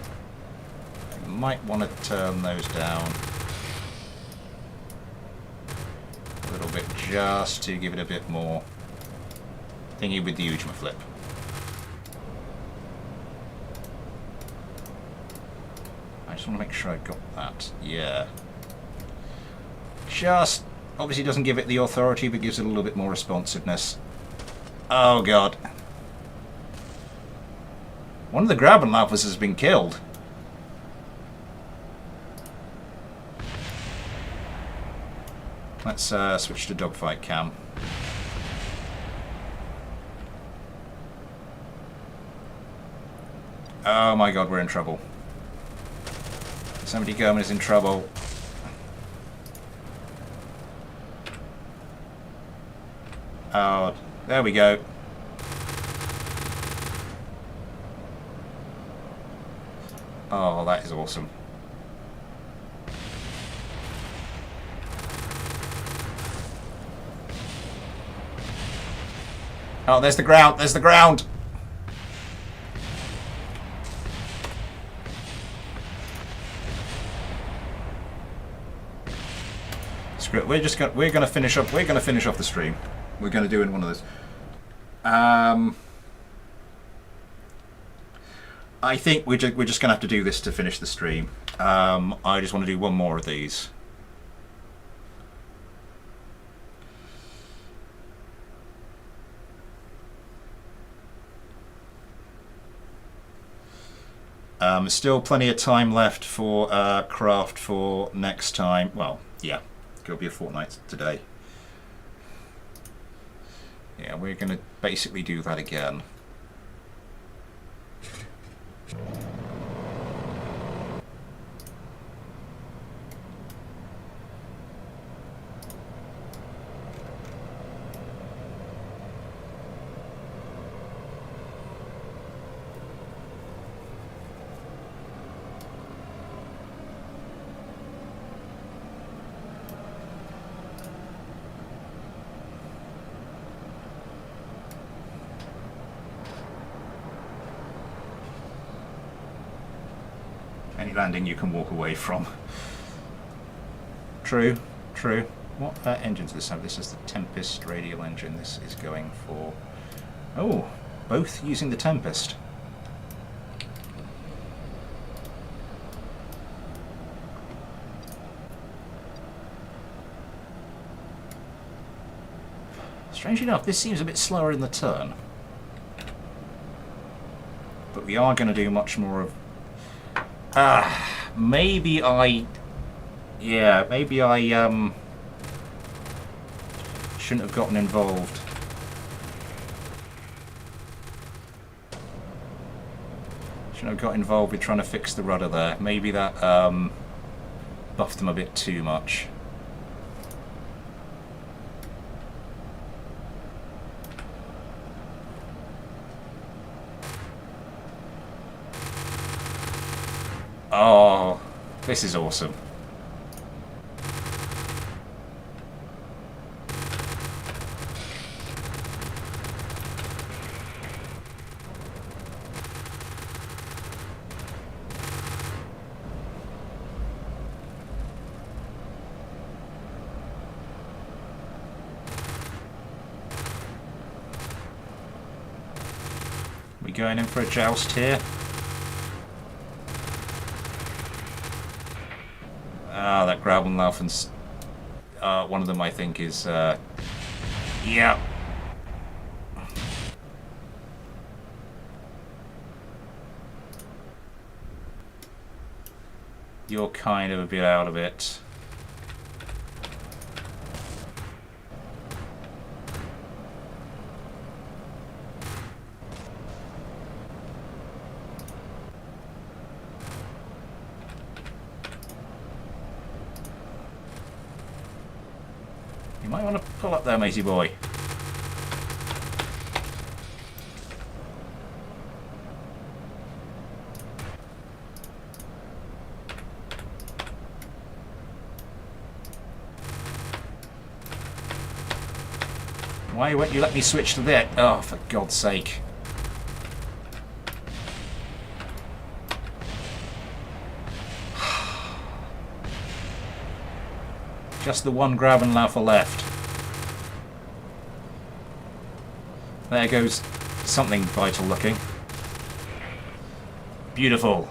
I might want to turn those down a little bit just to give it a bit more thingy with the Ujma flip. I just want to make sure I got that. Yeah. Just obviously doesn't give it the authority, but gives it a little bit more responsiveness. Oh god. One of the Grabenlaufers has been killed. Let's switch to dogfight cam. Oh my god, we're in trouble. Somebody Gorman is in trouble. Oh, there we go. Oh, that is awesome. Oh, there's the ground. There's the ground. Screw it. We're gonna finish off the stream. We're gonna do in one of those. I think we're just gonna have to do this to finish the stream. I just want to do one more of these. Still plenty of time left for craft for next time. Well, yeah, it'll be a fortnight today. Yeah, we're going to basically do that again. Any landing you can walk away from. True, true. What engines does this have? This is the Tempest radial engine. This is going for... Oh, both using the Tempest. Strange enough, this seems a bit slower in the turn. But we are going to do much more of... maybe I... Yeah, maybe I shouldn't have gotten involved. Shouldn't have got involved with trying to fix the rudder there. Maybe that buffed them a bit too much. Oh, this is awesome. We going in for a joust here? That Grabenlaufen's one of them, I think, is yeah. You're kind of a bit out of it. You might want to pull up there, matey boy. Why won't you let me switch to that? Oh, for God's sake. Just the one Grabenlaufer left. There goes something vital looking. Beautiful.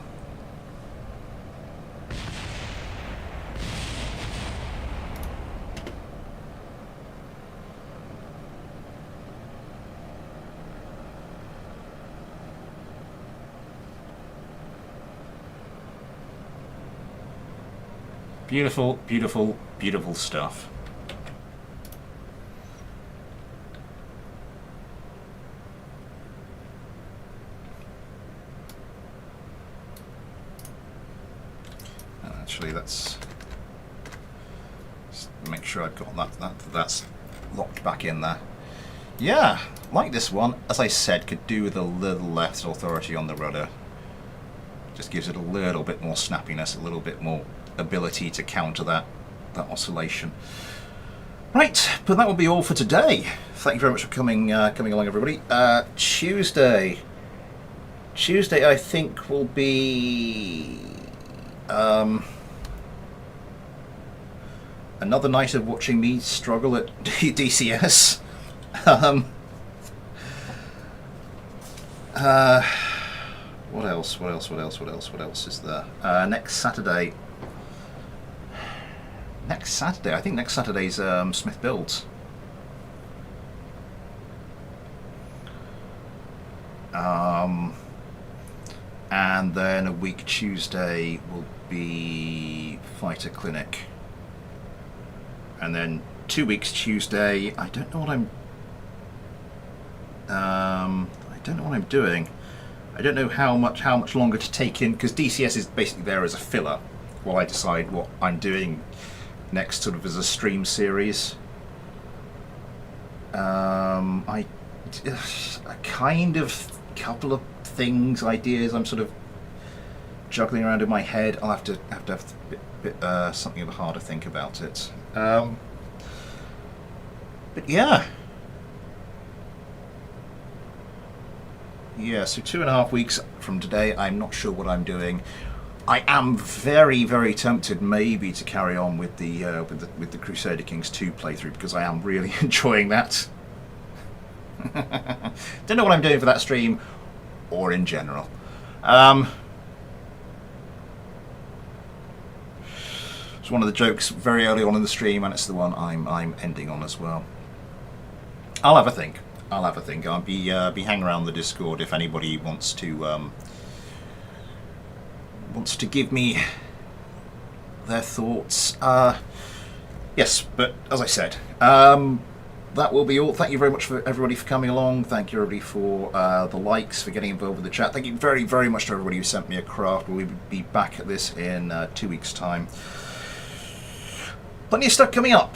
Beautiful, beautiful, beautiful stuff. Actually, let's make sure I've got that's locked back in there. Yeah, like this one, as I said, could do with a little less authority on the rudder. Just gives it a little bit more snappiness, a little bit more ability to counter that oscillation. Right, but that will be all for today. Thank you very much for coming along, everybody. Tuesday, I think, will be another night of watching me struggle at DCS. What else? What else is there? Next Saturday, I think next Saturday's Smith Builds. And then a week Tuesday will be Fighter Clinic. And then 2 weeks Tuesday, I don't know what I'm doing. I don't know how much longer to take in, because DCS is basically there as a filler while I decide what I'm doing next, sort of as a stream series. I kind of couple of things, ideas I'm sort of juggling around in my head. I'll have to have something of a harder think about it. But yeah. Yeah, so 2.5 weeks from today, I'm not sure what I'm doing. I am very, very tempted maybe to carry on with the Crusader Kings 2 playthrough, because I am really enjoying that. Don't know what I'm doing for that stream, or in general. It's one of the jokes very early on in the stream, and it's the one I'm ending on as well. I'll have a think. I'll be hanging around the Discord if anybody wants to give me their thoughts. Yes, but as I said, that will be all. Thank you very much for everybody for coming along. Thank you everybody for the likes, for getting involved with the chat. Thank you very, very much to everybody who sent me a craft. We'll be back at this in 2 weeks' time. Plenty of stuff coming up.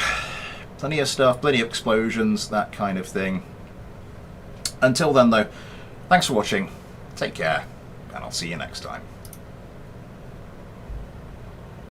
Plenty of stuff, plenty of explosions, that kind of thing. Until then, though, thanks for watching. Take care, and I'll see you next time.